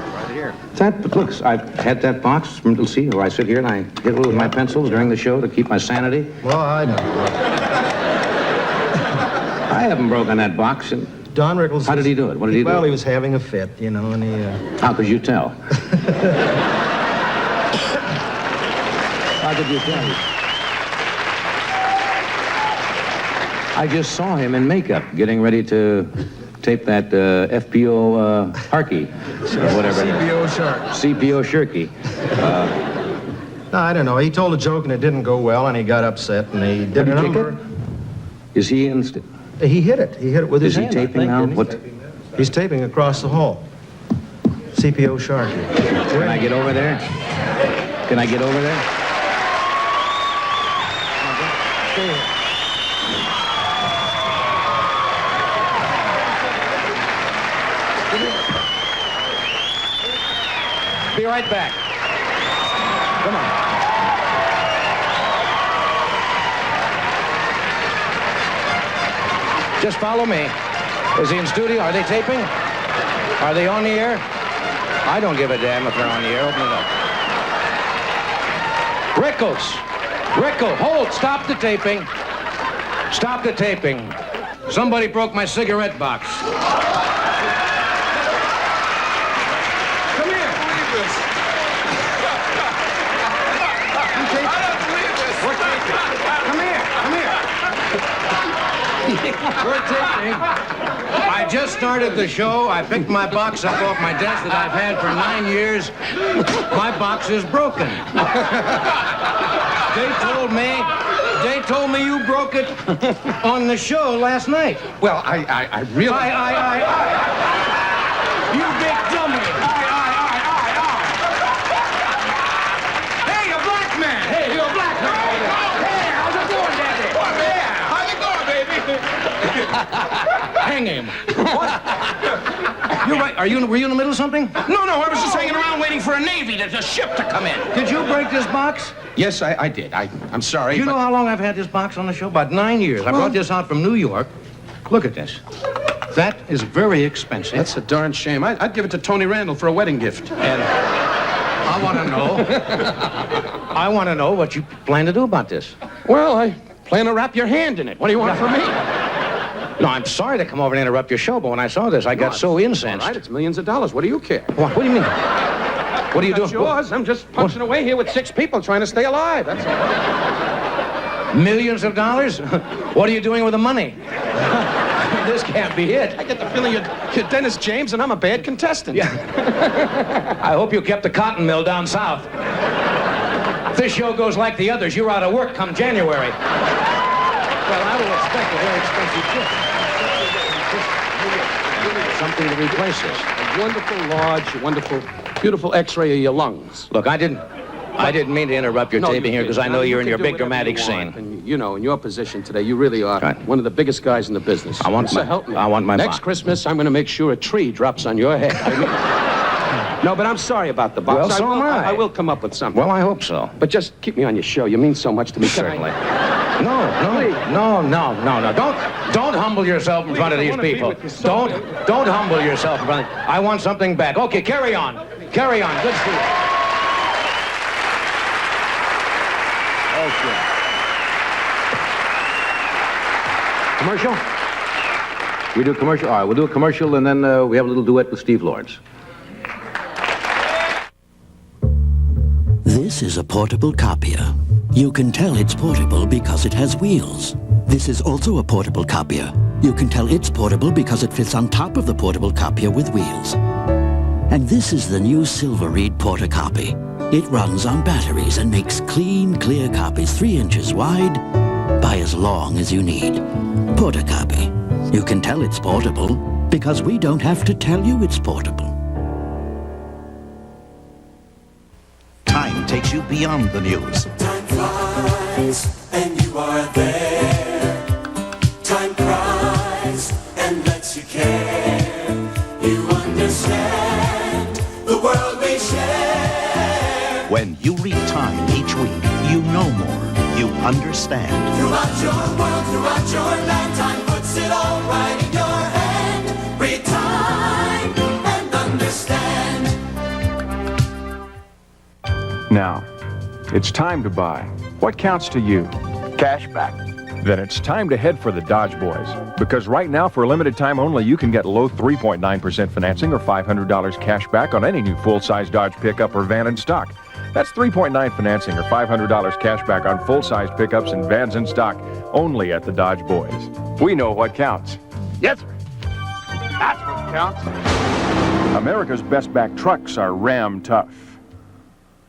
But look, I've had that box from see where I sit here and I hit it with my pencils during the show to keep my sanity. Well, I know. I haven't broken that box. And Don Rickles... How did he do it? What did he do? Well, he was having a fit, you know, and he... How could you tell? How could you tell? I just saw him in makeup getting ready to tape that FPO Harkey, or whatever. CPO Shark. CPO Shirky. No, I don't know. He told a joke and it didn't go well, and he got upset, and he did a number. Is he in? He hit it. He hit it with his hand. Is he taping now? What? He's taping across the hall. CPO Sharky. Can I get over there? Can I get over there? Be right back. Come on. Just follow me. Is he in studio? Are they taping? Are they on the air? I don't give a damn if they're on the air. Open it up. Rickles, hold. Stop the taping. Stop the taping. Somebody broke my cigarette box. We're taping. I just started the show. I picked my box up off my desk that I've had for 9 years. My box is broken. They told me you broke it on the show last night. Well, I really... You big dummy. Hey, a black man. Hey, you're a black man. Hey, how's it going, Daddy? Yeah. How's it going, baby? Hang him. What? You're right. Were you in the middle of something? No, I was just hanging around waiting for a ship to come in. Did you break this box? Yes, I did. I'm sorry. Do you know how long I've had this box on the show? About 9 years. I brought this out from New York. Look at this. That is very expensive. That's a darn shame. I'd give it to Tony Randall for a wedding gift. And I want to know what you plan to do about this. Well, I plan to wrap your hand in it. What do you want from me? No, I'm sorry to come over and interrupt your show, but when I saw this, I got so incensed. All right, it's millions of dollars. What do you care? What do you mean? What are you doing? Yours. I'm just punching away here with 6 people trying to stay alive. That's all. Millions of dollars? What are you doing with the money? This can't be it. I get the feeling you're Dennis James and I'm a bad contestant. Yeah. I hope you kept the cotton mill down south. If this show goes like the others, you're out of work come January. Well, I will expect a very expensive gift. Something to replace this. A wonderful, large, wonderful, beautiful X-ray of your lungs. Look, I didn't mean to interrupt your taping here because I know you're in your big dramatic scene. And, you know, in your position today, you really are one of the biggest guys in the business. I want my Next Christmas, I'm going to make sure a tree drops on your head. No, but I'm sorry about the box. Well, so am I. I will come up with something. Well, I hope so. But just keep me on your show. You mean so much to me. Certainly. No. Don't humble yourself in front of these people. Don't humble yourself in front of them. I want something back. Okay, carry on. Carry on. Good for you. Okay. Commercial? We do commercial? All right, we'll do a commercial, and then we have a little duet with Steve Lawrence. This is a portable copier. You can tell it's portable because it has wheels. This is also a portable copier. You can tell it's portable because it fits on top of the portable copier with wheels. And this is the new Silverreed Portacopy. It runs on batteries and makes clean, clear copies 3 inches wide by as long as you need. Portacopy. You can tell it's portable because we don't have to tell you it's portable. Time takes you beyond the news. Time flies and you are there. Time cries and lets you care. You understand the world we share. When you read Time each week, you know more. You understand. Throughout your world, throughout your lifetime, puts it all right in your hand. Read Time and understand. Now, it's time to buy. What counts to you? Cash back. Then it's time to head for the Dodge Boys. Because right now, for a limited time only, you can get low 3.9% financing or $500 cash back on any new full-size Dodge pickup or van in stock. That's 3.9 financing or $500 cash back on full-size pickups and vans in stock only at the Dodge Boys. We know what counts. Yes, sir. That's what counts. America's best back trucks are Ram Tough.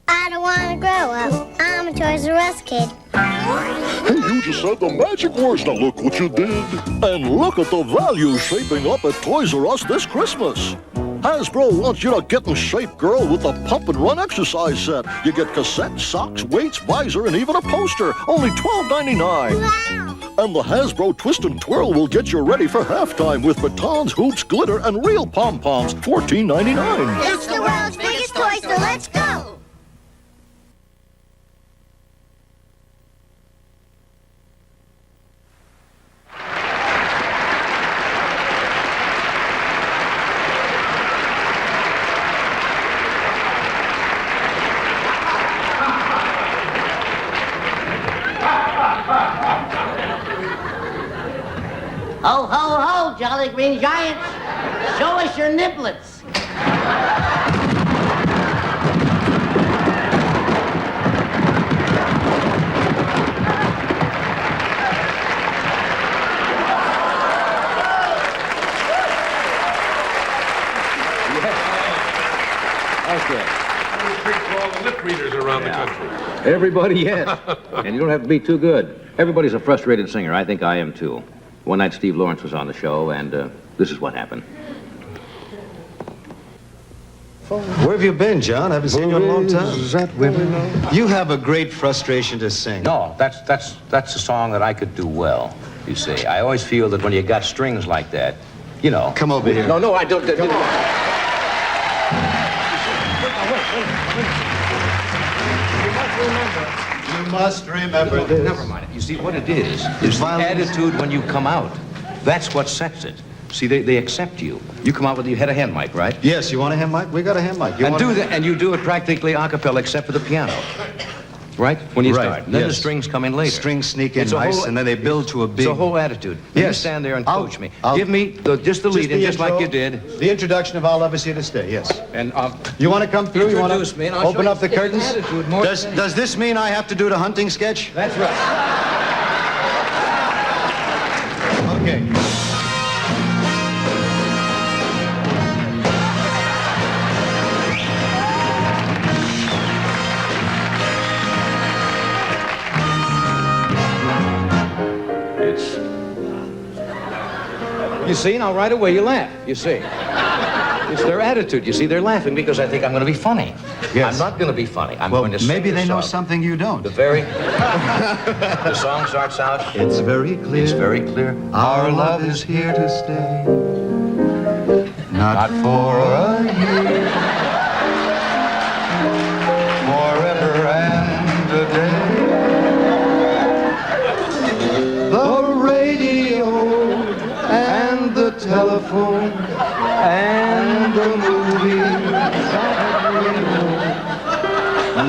I don't want to grow up. I'm a Toys R Us kid. Hey, you just said the magic words. Now look what you did. And look at the value shaping up at Toys R Us this Christmas. Hasbro wants you to get in shape, girl, with the Pump and Run exercise set. You get cassette, socks, weights, visor, and even a poster. Only $12.99. Wow. And the Hasbro Twist and Twirl will get you ready for halftime with batons, hoops, glitter, and real pom-poms. $14.99. It's the world's biggest toy, so let's go. Ho, ho, ho, Jolly Green Giants. Show us your niblets. Okay. For all the lip readers around the country. Everybody, yes. And you don't have to be too good. Everybody's a frustrated singer. I think I am, too. One night, Steve Lawrence was on the show, and this is what happened. Where have you been, John? I haven't seen you in a long time. Is that women? You have a great frustration to sing. No, that's a song that I could do well, you see. I always feel that when you got strings like that, you know. Come over here. No, I don't. You must remember this. Never mind it. You see, what it is the attitude when you come out. That's what sets it. See, they accept you. You come out with your head a hand mic, right? Yes, you want a hand mic? We got a hand mic. And you do it practically a cappella except for the piano. Right? When you Right, start. And then yes. the strings come in later. Strings sneak in It's a nice, whole- and then they build to a big... It's a whole attitude. You Yes. stand there and I'll- coach me. I'll- Give me just the lead in, just like intro, you did. The introduction of Our Love Is Here to Stay, yes. And you want to come through? You want introduce me, and I'll open show up the you an curtains? attitude more than Does this mean I have to do the hunting sketch? That's right. Okay. You see, now right away you laugh. You see. It's their attitude. You see, they're laughing because I think I'm going to be funny. Yes. I'm not going to be funny. I'm Well, going to sing maybe the they know song. something you don't. The song starts out. It's very clear. It's very clear. Our love is here to stay. Not for a year. Forever and a day. The radio and the telephone and the movies that we know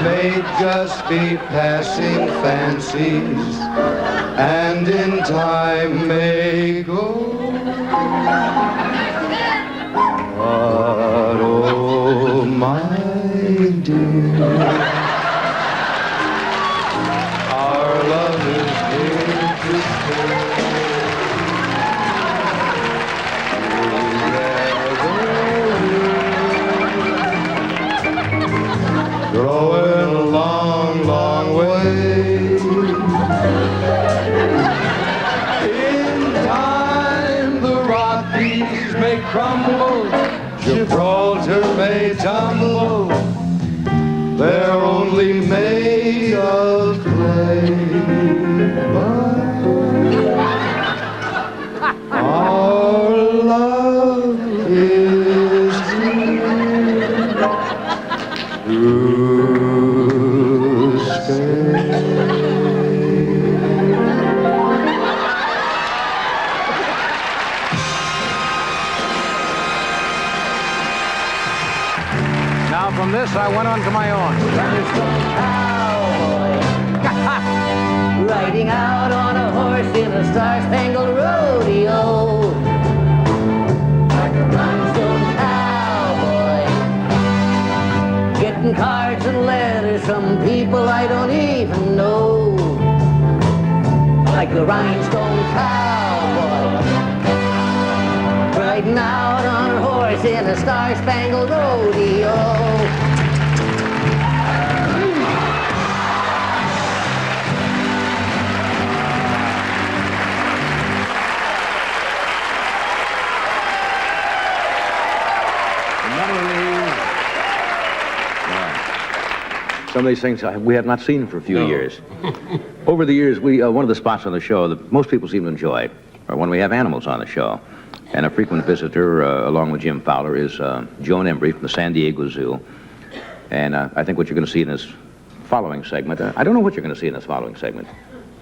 may just be passing fancies and in time may go. But oh my dear, our love is here to stay. Growing a long, long way. In time, the Rockies may crumble, Gibraltar may tumble. They're only made of clay. But our love is here to stay. Now, from this, I went on to my own. Riding out on a horse in a star-spangled rodeo. Like a rhinestone cowboy. Getting cards and letters from people I don't even know. Like the rhinestone cowboy. Riding out horse in a star-spangled rodeo. Some of these things we have not seen for a few years. Over the years, one of the spots on the show that most people seem to enjoy are when we have animals on the show. And a frequent visitor, along with Jim Fowler, is Joan Embry from the San Diego Zoo. And I think what you're going to see in this following segment, I don't know what you're going to see in this following segment.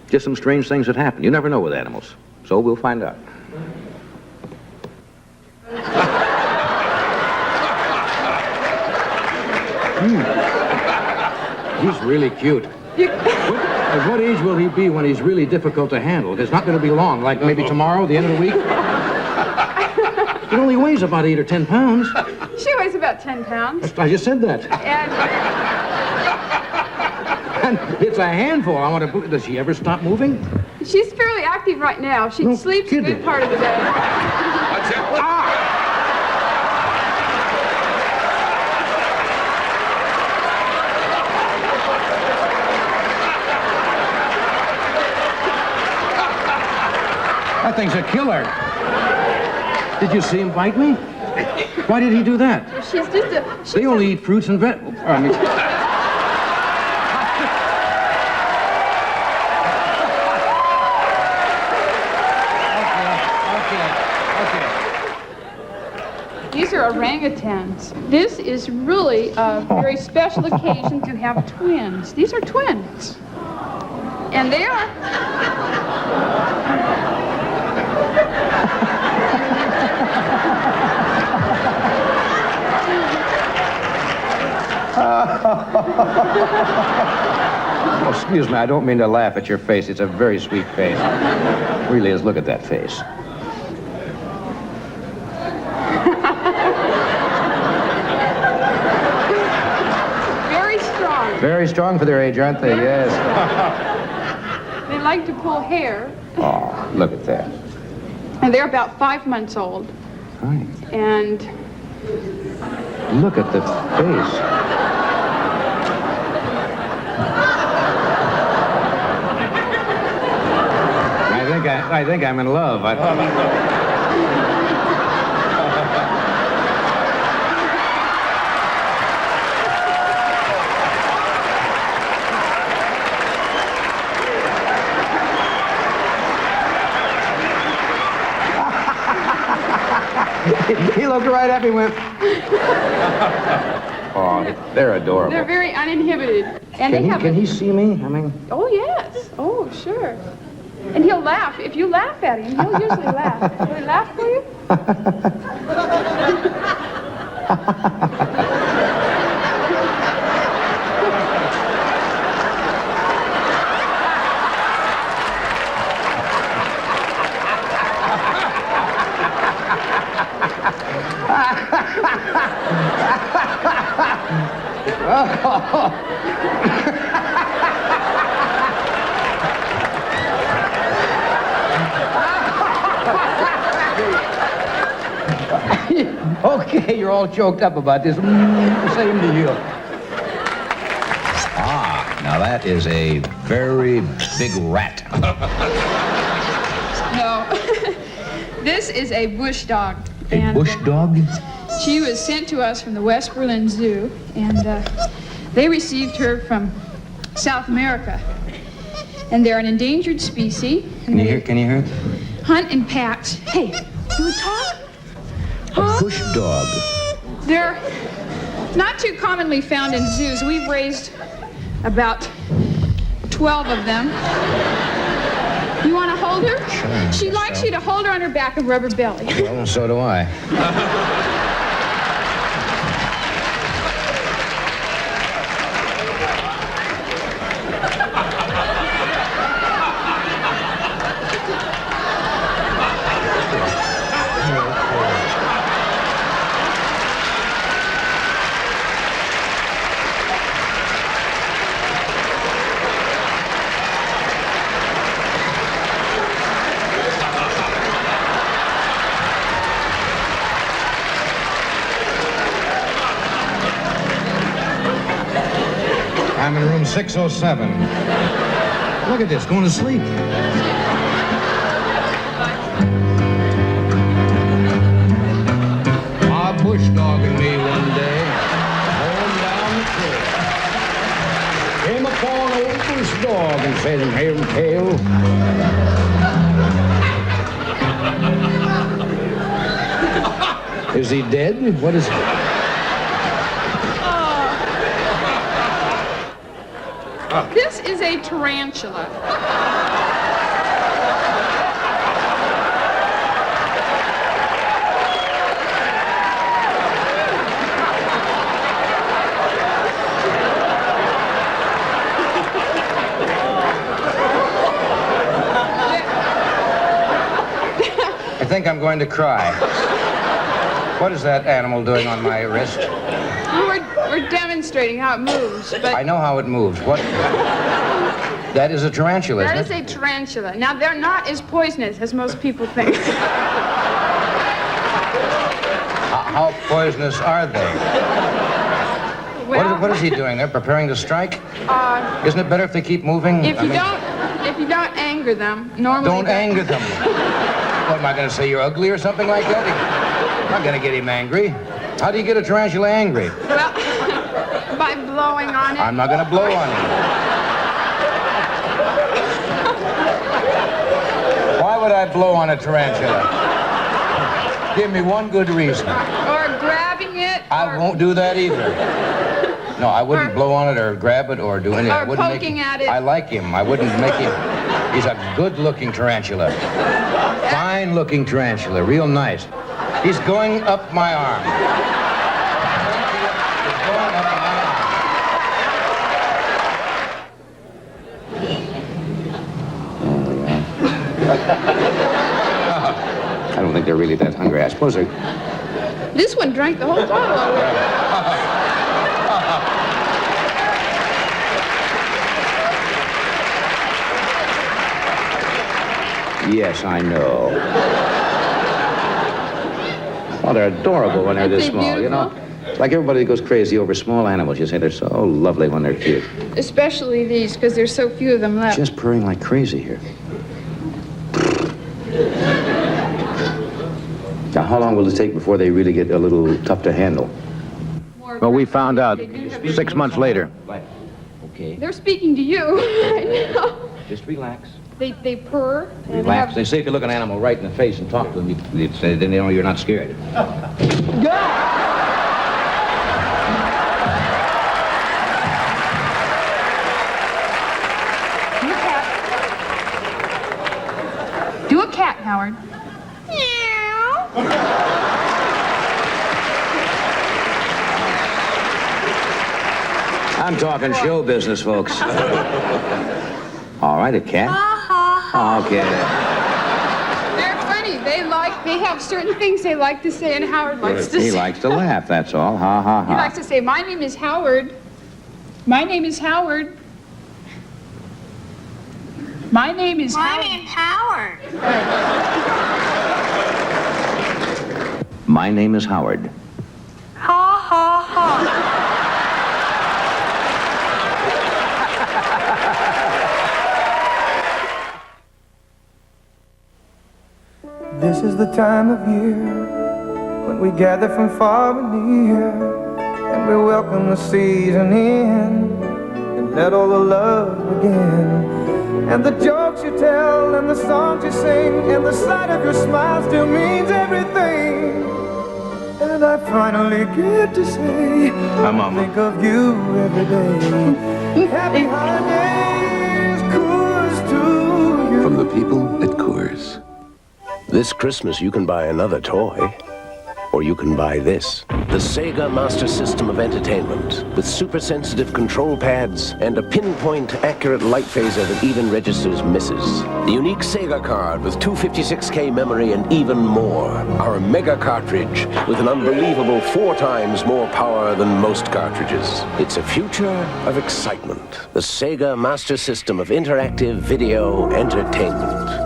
Just some strange things that happen. You never know with animals. So we'll find out. He's really cute. At what age will he be when he's really difficult to handle? It's not going to be long, like maybe tomorrow, the end of the week. He only weighs about 8 or 10 pounds. She weighs about 10 pounds. I just said that. And it's a handful. I want to. Does she ever stop moving? She's fairly active right now. She sleeps a good part of the day. That thing's a killer. Did you see him bite me? Why did he do that? She's just a... They only eat fruits and vegetables. I mean... These are orangutans. This is really a very special occasion to have twins. These are twins. And they are... Oh, excuse me, I don't mean to laugh at your face. It's a very sweet face. It really is. Look at that face. Very strong. Very strong for their age, aren't they? Yes. They like to pull hair. Oh, look at that. And they're about 5 months old. Right. And look at the face. I think I'm in love. He looked right at me with... Oh, they're adorable. they're very uninhibited. And Can he see me? I mean... Oh, yes. Oh, sure. And he'll laugh. If you laugh at him, he'll usually laugh. Will he laugh for you? Okay, you're all choked up about this. Same to you. Ah, now that is a very big rat. No. This is a bush dog. A bush dog? She was sent to us from the West Berlin Zoo, and they received her from South America. And they're an endangered species. Can you hear? Hunt in packs. Hey, you would talk? A bush dog. They're not too commonly found in zoos. We've raised about 12 of them. You want to hold her? Sure. She likes you to hold her on her back and rub her belly. Well, so do I. 607. Look at this, going to sleep. Bush dogging me one day, going down the trail. Came upon old bush dog and fed him hair and tail. Is he dead? What is he? This is a tarantula. I think I'm going to cry. What is that animal doing on my wrist? We're demonstrating how it moves, but I know how it moves. What? That is a tarantula, that isn't is it? a tarantula. Now, they're not as poisonous as most people think. How poisonous are they? Well, What is he doing there? Preparing to strike? Isn't it better if they keep moving? if you don't anger them, normally Don't anger them. What, am I going to say you're ugly or something like that? I'm not going to get him angry. How do you get a tarantula angry? Well, by blowing on it. I'm not going to blow on him. Why would I blow on a tarantula? Give me one good reason. Or grabbing it. I won't do that either. No, I wouldn't blow on it or grab it or do anything. I Or wouldn't poking make at it. I like him. I wouldn't make him. He's a good-looking tarantula. Fine-looking tarantula. Real nice. He's going up my arm. He's going up my arm. I don't think they're really that hungry. I suppose they're... This one drank the whole bottle already. Yes, I know. Oh, they're adorable when they're this Aren't they small, you know? Like everybody goes crazy over small animals. You say they're so lovely when they're cute. Especially these, because there's so few of them left. Just purring like crazy here. Now, how long will it take before they really get a little tough to handle? Well, we found out 6 months later. Okay. They're speaking to you right now. Just relax. They purr. and Relax. have- They say if you look an animal right in the face and talk to them, you'd say, then they know you're not scared. Do a cat, Howard. I'm talking show business, folks. All right, a cat? Okay. They're funny. They have certain things they like to say, and Howard likes to He say. likes to laugh, that's all. Ha, ha, He likes ha. to say, "My name is Howard. My name is Howard. My name is Howard." My name is Howard. Ha ha ha. This is the time of year when we gather from far and near, and we welcome the season in, and let all the love begin. And the jokes you tell, and the songs you sing, and the sight of your smile still means everything. And I finally get to say, Hi, Mama. think of you every day. Happy holidays, Coors to you. From the people at Coors. This Christmas, you can buy another toy, or you can buy this. The Sega Master System of Entertainment, with super sensitive control pads and a pinpoint accurate light phaser that even registers misses. The unique Sega card with 256K memory and even more. Our mega cartridge with an unbelievable 4 times more power than most cartridges. It's a future of excitement. The Sega Master System of Interactive Video Entertainment.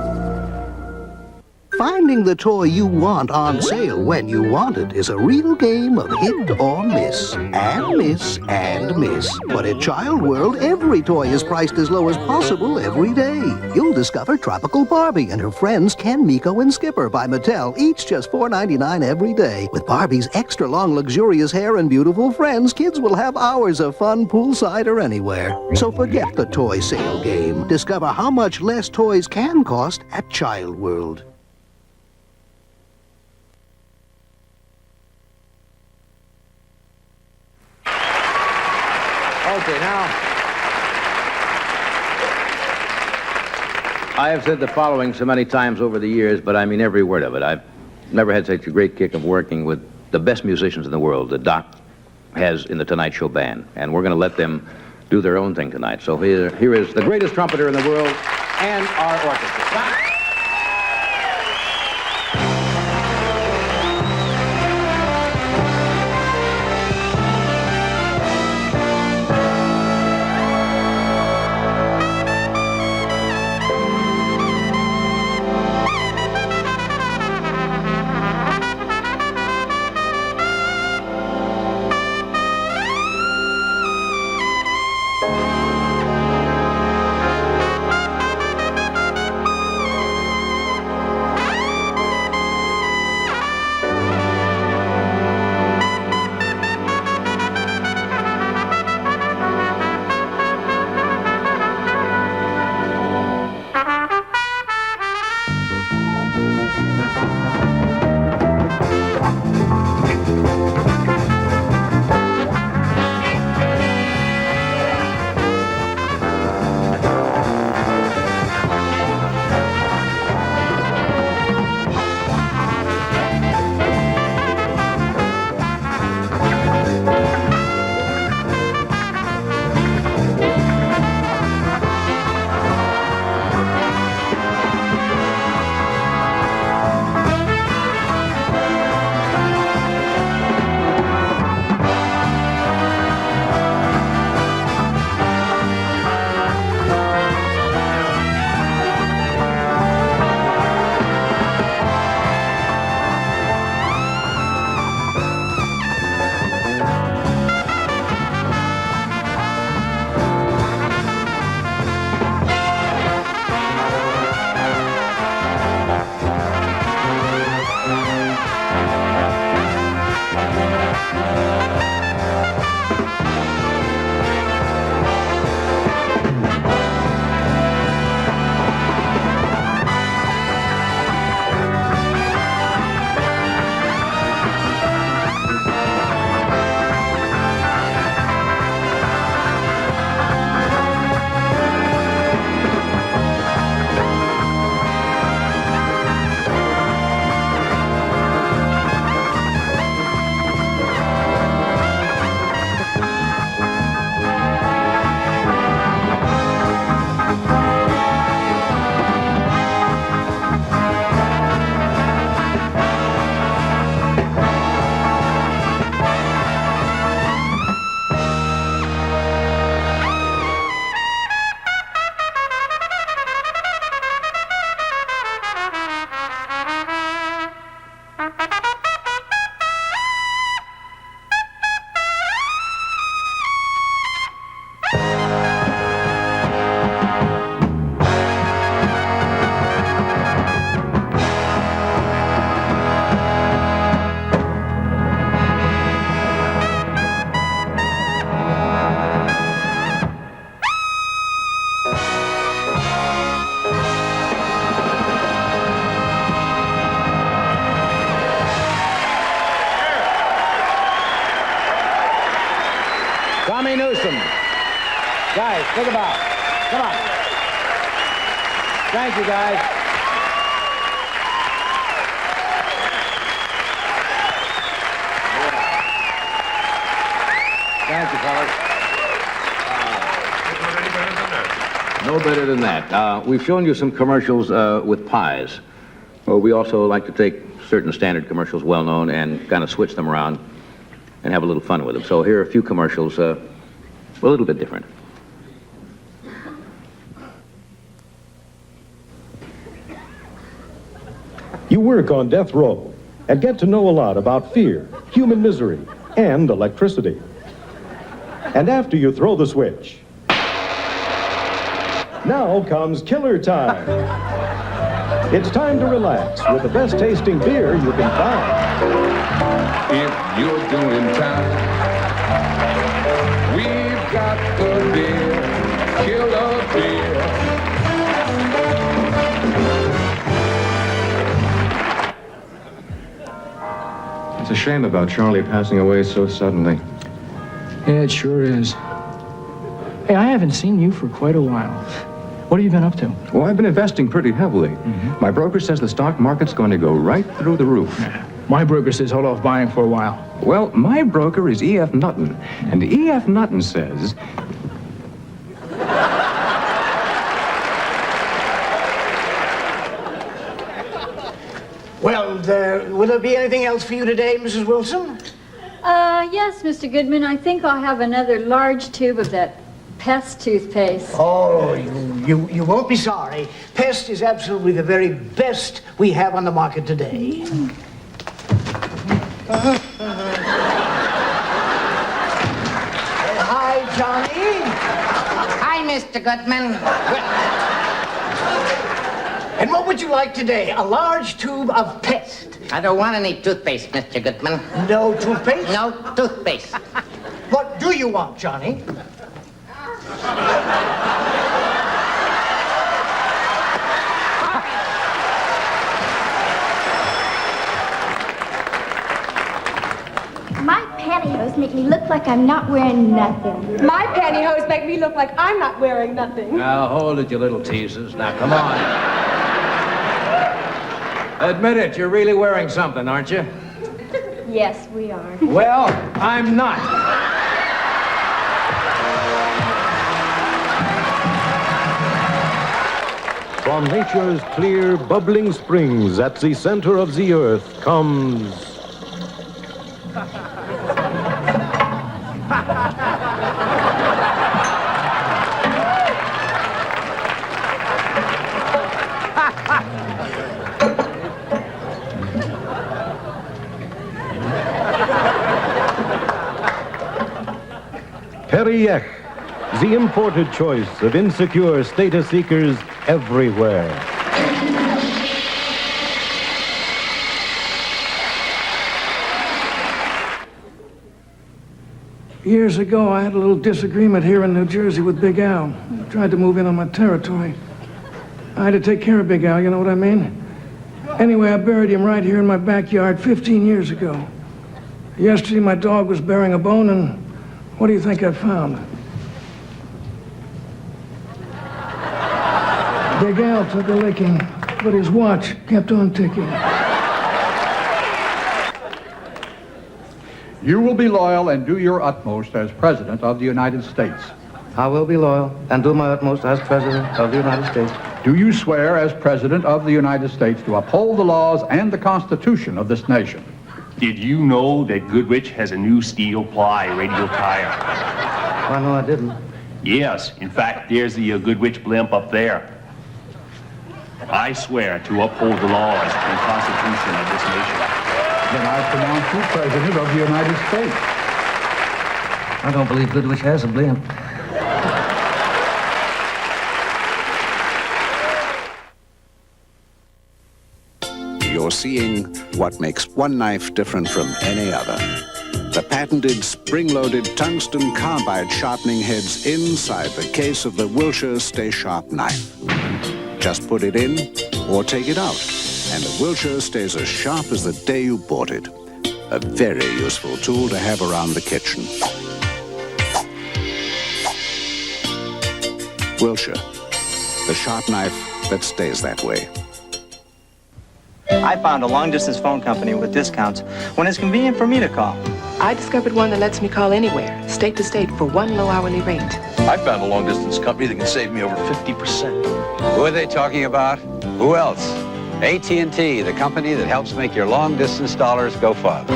finding the toy you want on sale when you want it is a real game of hit or miss. And miss and miss. But at Child World, every toy is priced as low as possible every day. You'll discover Tropical Barbie and her friends Ken, Miko, and Skipper by Mattel, each just $4.99 every day. With Barbie's extra long, luxurious hair and beautiful friends, kids will have hours of fun poolside or anywhere. So forget the toy sale game. Discover how much less toys can cost at Child World. Okay, now, I have said the following so many times over the years, but I mean every word of it. I've never had such a great kick of working with the best musicians in the world that Doc has in the Tonight Show band, and we're going to let them do their own thing tonight. So here is the greatest trumpeter in the world and our orchestra. Tommy Newsom. Guys, think about it. Come on. Thank you, guys. Thank you, fellas. No better than that. We've shown you some commercials with pies. Well, we also like to take certain standard commercials, well-known, and kind of switch them around and have a little fun with them. So here are a few commercials, a little bit different. You work on death row and get to know a lot about fear, human misery, and electricity. And after you throw the switch, now comes killer time. It's time to relax with the best tasting beer you can find. If you're doing time, we've got the beer, killer beer. It's a shame about Charlie passing away so suddenly. Yeah, it sure is. Hey, I haven't seen you for quite a while. What have you been up to? Well, I've been investing pretty heavily. My broker says the stock market's going to go right through the roof. My broker says hold off buying for a while. Well, my broker is E.F. Nutton, and E.F. Nutton says... Well, will there be anything else for you today, Mrs. Wilson? Yes, Mr. Goodman. I think I'll have another large tube of that Pest toothpaste. Oh, you won't be sorry. Pest is absolutely the very best we have on the market today. Hi, Johnny. Hi, Mr. Goodman. And what would you like today? A large tube of Pest. I don't want any toothpaste, Mr. Goodman. No toothpaste? No toothpaste. What do you want, Johnny? My pantyhose make me look like I'm not wearing nothing. My pantyhose make me look like I'm not wearing nothing. Now, hold it, you little teasers. Now, come on. Admit it, you're really wearing something, aren't you? Yes, we are. Well, I'm not. From nature's clear, bubbling springs at the center of the earth comes... Perrier, the imported choice of insecure status seekers everywhere. Years ago, I had a little disagreement here in New Jersey with Big Al. He tried to move in on my territory. I had to take care of Big Al, you know what I mean? Anyway, I buried him right here in my backyard 15 years ago. Yesterday, my dog was bearing a bone, and what do you think I found? Big Al took a licking, but his watch kept on ticking. You will be loyal and do your utmost as President of the United States. I will be loyal and do my utmost as President of the United States. Do you swear as President of the United States to uphold the laws and the Constitution of this nation? Did you know that Goodrich has a new steel ply radial tire? Well, no, I didn't. Yes, in fact, there's the Goodrich blimp up there. I swear to uphold the laws and Constitution of this nation. Then I pronounce you President of the United States. I don't believe Goodrich has a blimp. You're seeing what makes one knife different from any other. The patented spring-loaded tungsten carbide sharpening heads inside the case of the Wilshire Stay Sharp knife. Just put it in or take it out, and the Wilshire stays as sharp as the day you bought it. A very useful tool to have around the kitchen. Wilshire, the sharp knife that stays that way. I found a long-distance phone company with discounts when it's convenient for me to call. I discovered one that lets me call anywhere, state to state, for one low hourly rate. I found a long-distance company that can save me over 50%. Who are they talking about? Who else? AT&T, the company that helps make your long-distance dollars go farther.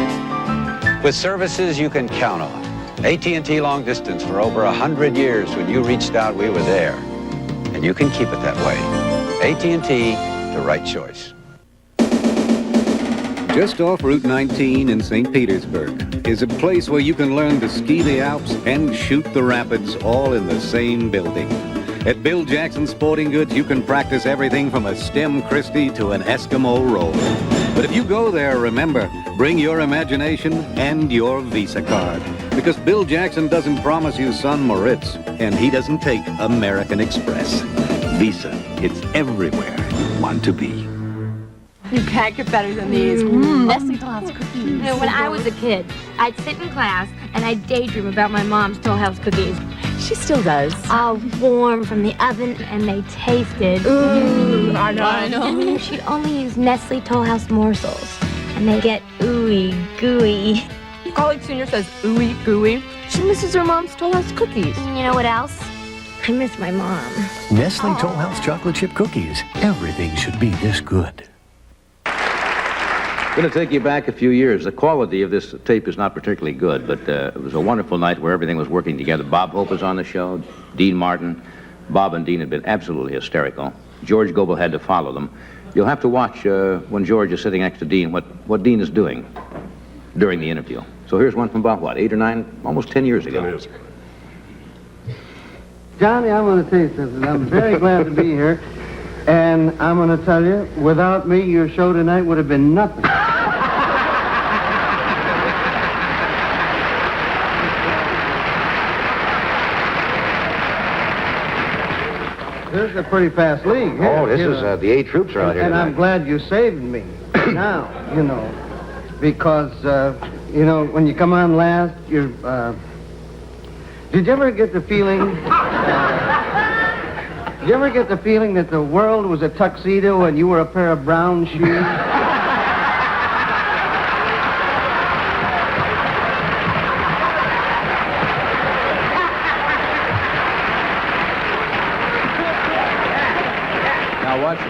With services you can count on. AT&T Long Distance for over 100 years. When you reached out, we were there. And you can keep it that way. AT&T, the right choice. Just off Route 19 in St. Petersburg is a place where you can learn to ski the Alps and shoot the rapids all in the same building. At Bill Jackson Sporting Goods, you can practice everything from a stem Christie to an Eskimo roll. But if you go there, remember, bring your imagination and your Visa card. Because Bill Jackson doesn't promise you Sun Moritz, and he doesn't take American Express. Visa, it's everywhere you want to be. You can't get better than these. Nestle Toll House cookies. You know, when I was a kid, I'd sit in class and I'd daydream about my mom's Toll House cookies. She still does. All warm from the oven, and they tasted. I know. And then she'd only use Nestle Toll House morsels, and they get ooey gooey. College Senior says ooey gooey. She misses her mom's Toll House cookies. You know what else? I miss my mom. Nestle Toll House chocolate chip cookies. Everything should be this good. I'm going to take you back a few years. The quality of this tape is not particularly good, but it was a wonderful night where everything was working together. Bob Hope was on the show, Dean Martin. Bob and Dean had been absolutely hysterical. George Gobel had to follow them. You'll have to watch when George is sitting next to Dean, what Dean is doing during the interview. So here's one from about, 8 or 9, almost 10 years ago. 10 years ago. Johnny, I want to tell you something. I'm very glad to be here. And I'm going to tell you, without me, your show tonight would have been nothing. This is a pretty fast league. Here, Oh, this is the A troops are out here and tonight. I'm glad you saved me now, you know, because, you know, when you come on last, you're, did you ever get the feeling, did you ever get the feeling that the world was a tuxedo and you were a pair of brown shoes?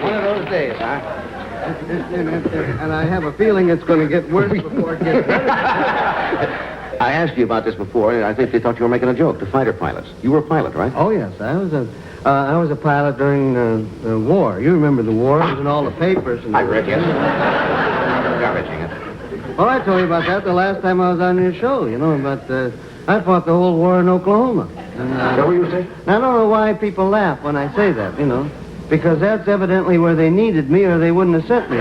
One of those days, huh? And I have a feeling it's going to get worse before it gets better. I asked you about this before, and I think they thought you were making a joke, the fighter pilots. You were a pilot, right? Oh, yes. I was a pilot during the war. You remember the war? It was in all the papers. And I read, yes. Encouraging it. Well, I told you about that the last time I was on your show, you know, but I fought the whole war in Oklahoma. And, Is that what you were saying? I don't know why people laugh when I say that, you know, because that's evidently where they needed me or they wouldn't have sent me.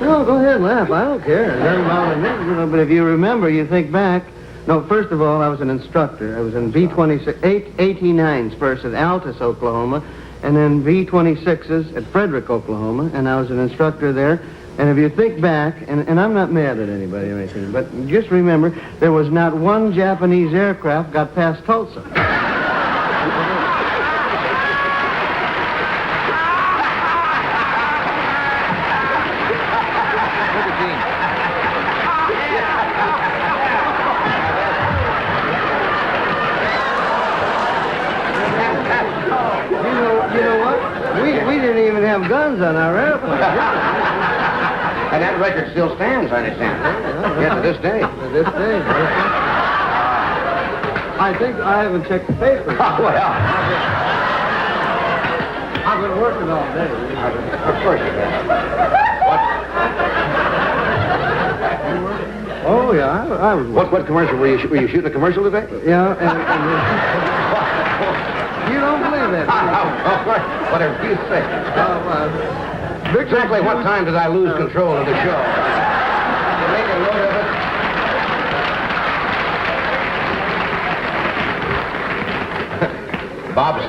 No, go ahead and laugh. I don't care. It doesn't bother me, you know, but if you remember, you think back. No, first of all, I was an instructor. I was in B-26, 89s first at Altus, Oklahoma, and then B-26s at Frederick, Oklahoma, and I was an instructor there. And if you think back, and I'm not mad at anybody or anything, but just remember, there was not one Japanese aircraft got past Tulsa. You know what? We didn't even have guns on our airplane. And that record still stands, I understand. Yeah, to this day. To this day. I think I haven't checked the papers. Oh, well. I've been working all day. Of course you have. Oh, yeah, I was working. What commercial? Were you shooting a commercial today? Yeah, you don't believe that. Of course. Whatever you say. Exactly what time did I lose control of the show? You make a note of it? Bob's.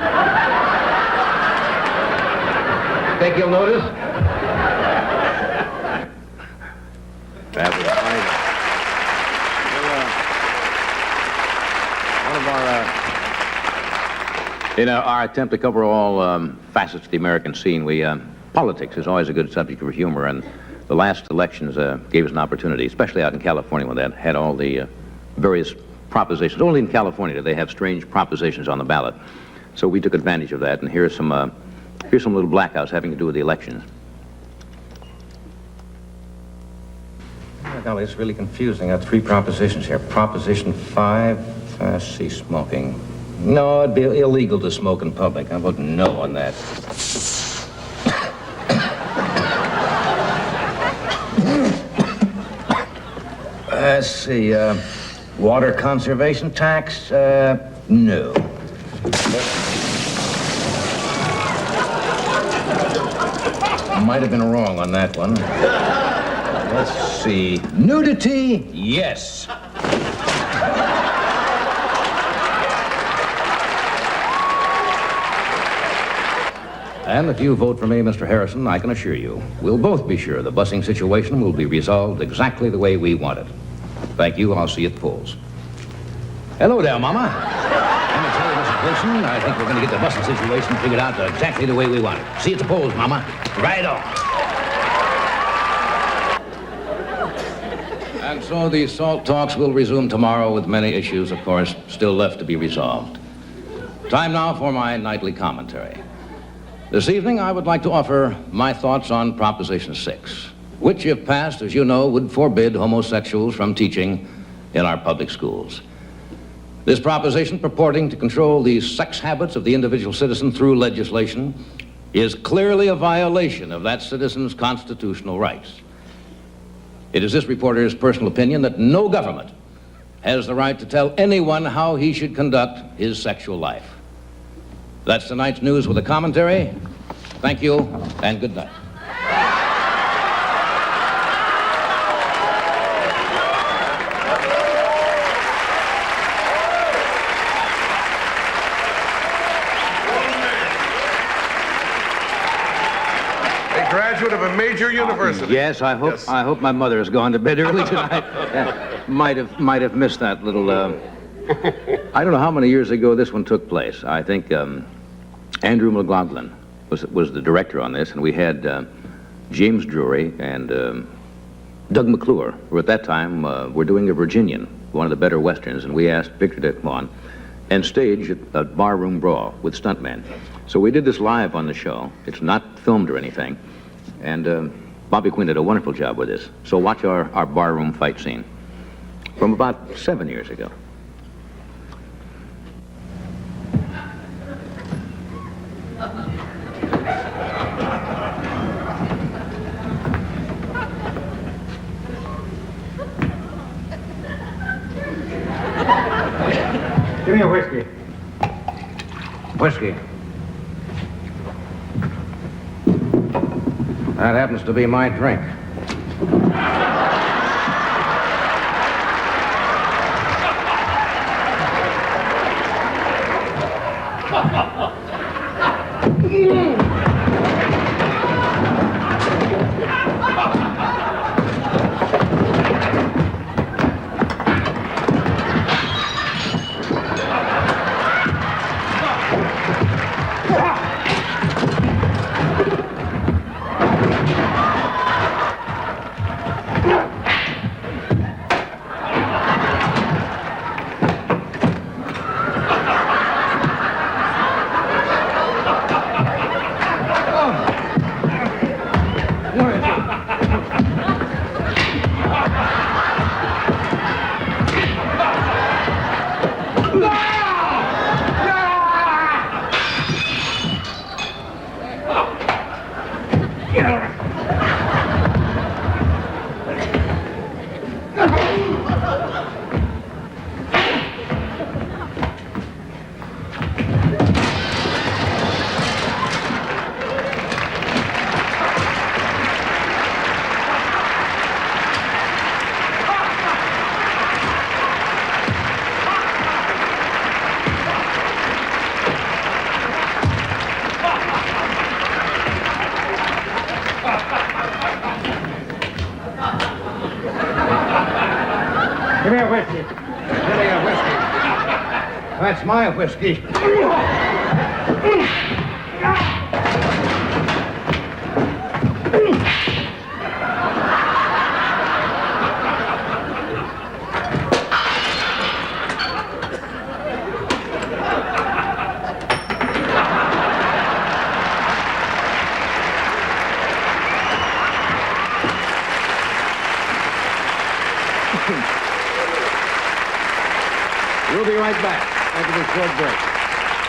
Think you'll notice? That was funny. One of our, in our attempt to cover all facets of the American scene, politics is always a good subject for humor, and the last elections gave us an opportunity, especially out in California, when they had all the various propositions. Only in California do they have strange propositions on the ballot. So we took advantage of that, and here's some little blackouts having to do with the elections. Oh, golly, it's really confusing. I got 3 propositions here. Proposition 5, smoking. No, it'd be illegal to smoke in public. I vote no on that. Let's see, water conservation tax? No. Might have been wrong on that one. Let's see. Nudity? Yes. And if you vote for me, Mr. Harrison, I can assure you, we'll both be sure the busing situation will be resolved exactly the way we want it. Thank you, and I'll see you at the polls. Hello there, Mama. I'm going to tell you, Mrs. Wilson, I think we're going to get the busing situation figured out exactly the way we want it. See you at the polls, Mama. Right on. And so the SALT talks will resume tomorrow with many issues, of course, still left to be resolved. Time now for my nightly commentary. This evening, I would like to offer my thoughts on Proposition 6, which, if passed, as you know, would forbid homosexuals from teaching in our public schools. This proposition, purporting to control the sex habits of the individual citizen through legislation, is clearly a violation of that citizen's constitutional rights. It is this reporter's personal opinion that no government has the right to tell anyone how he should conduct his sexual life. That's tonight's news with a commentary. Thank you, and good night. A graduate of a major university. Yes, I hope my mother has gone to bed early tonight. Might have missed that little. I don't know how many years ago this one took place. I think Andrew McLaughlin was the director on this, and we had James Drury and Doug McClure, who at that time were doing a Virginian, one of the better westerns, and we asked Victor to come on and stage a barroom brawl with stuntmen. So we did this live on the show. It's not filmed or anything, and Bobby Quinn did a wonderful job with this. So watch our barroom fight scene from about 7 years ago. Give me a whiskey. Whiskey. That happens to be my drink. Give me a whiskey. Give me a whiskey. That's my whiskey. We'll be right back after this short break.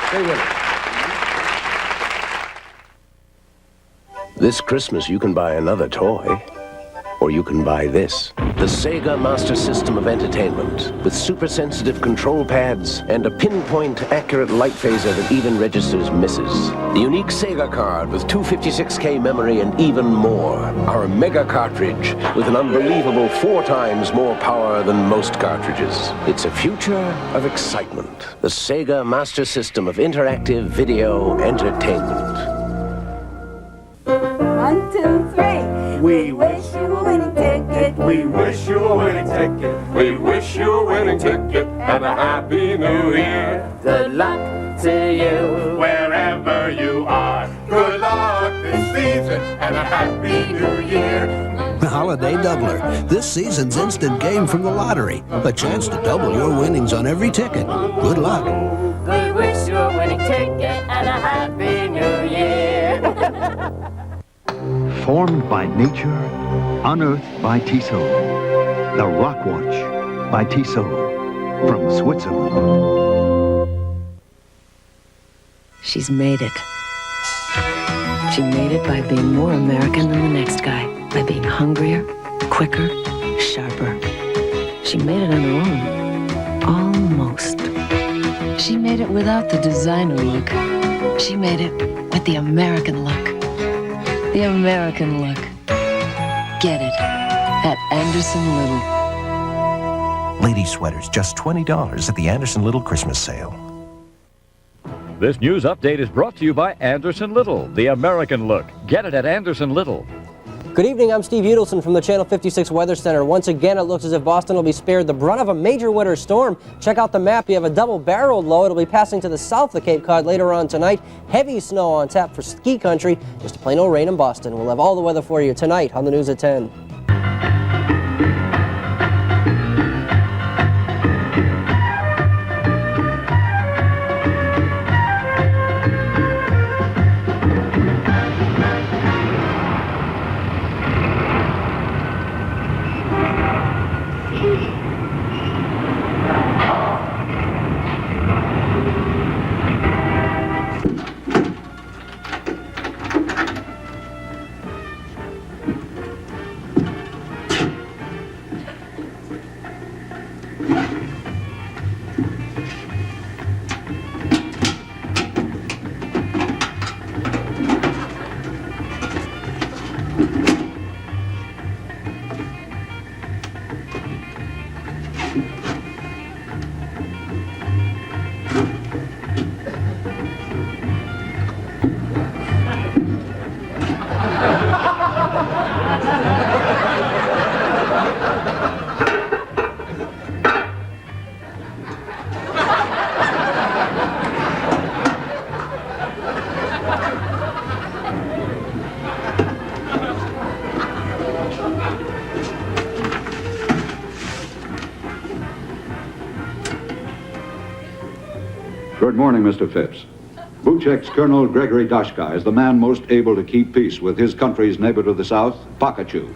Stay with us. This Christmas, you can buy another toy, or you can buy this. The Sega Master System of Entertainment, with super-sensitive control pads and a pinpoint accurate light phaser that even registers misses. The unique Sega card with 256K memory and even more. Our mega cartridge with an unbelievable 4 times more power than most cartridges. It's a future of excitement. The Sega Master System of Interactive Video Entertainment. 1, 2, 3. We wish you a winning ticket. We wish you a winning ticket. We wish you a winning ticket and a happy new year. Good luck to you Wherever you are. Good luck this season and a happy new year. Holiday Doubler. This season's instant game from the lottery. A chance to double your winnings on every ticket. Good luck. We wish you a winning ticket and a happy new year. Formed by nature, unearthed by Tissot. The Rock Watch by Tissot from Switzerland. She's made it. She made it by being more American than the next guy, by being hungrier, quicker, sharper. She made it on her own. Almost. She made it without the designer look. She made it with the American look. The American look. Get it at Anderson Little. Ladies' sweaters, just $20 at the Anderson Little Christmas sale. This news update is brought to you by Anderson Little, the American look. Get it at Anderson Little. Good evening, I'm Steve Udelson from the Channel 56 Weather Center. Once again, it looks as if Boston will be spared the brunt of a major winter storm. Check out the map. You have a double-barreled low. It'll be passing to the south of Cape Cod later on tonight. Heavy snow on tap for ski country. Just plain old rain in Boston. We'll have all the weather for you tonight on the news at 10. Good morning, Mr. Phipps. Buchek's Colonel Gregory Dashka is the man most able to keep peace with his country's neighbor to the south, Pakachu.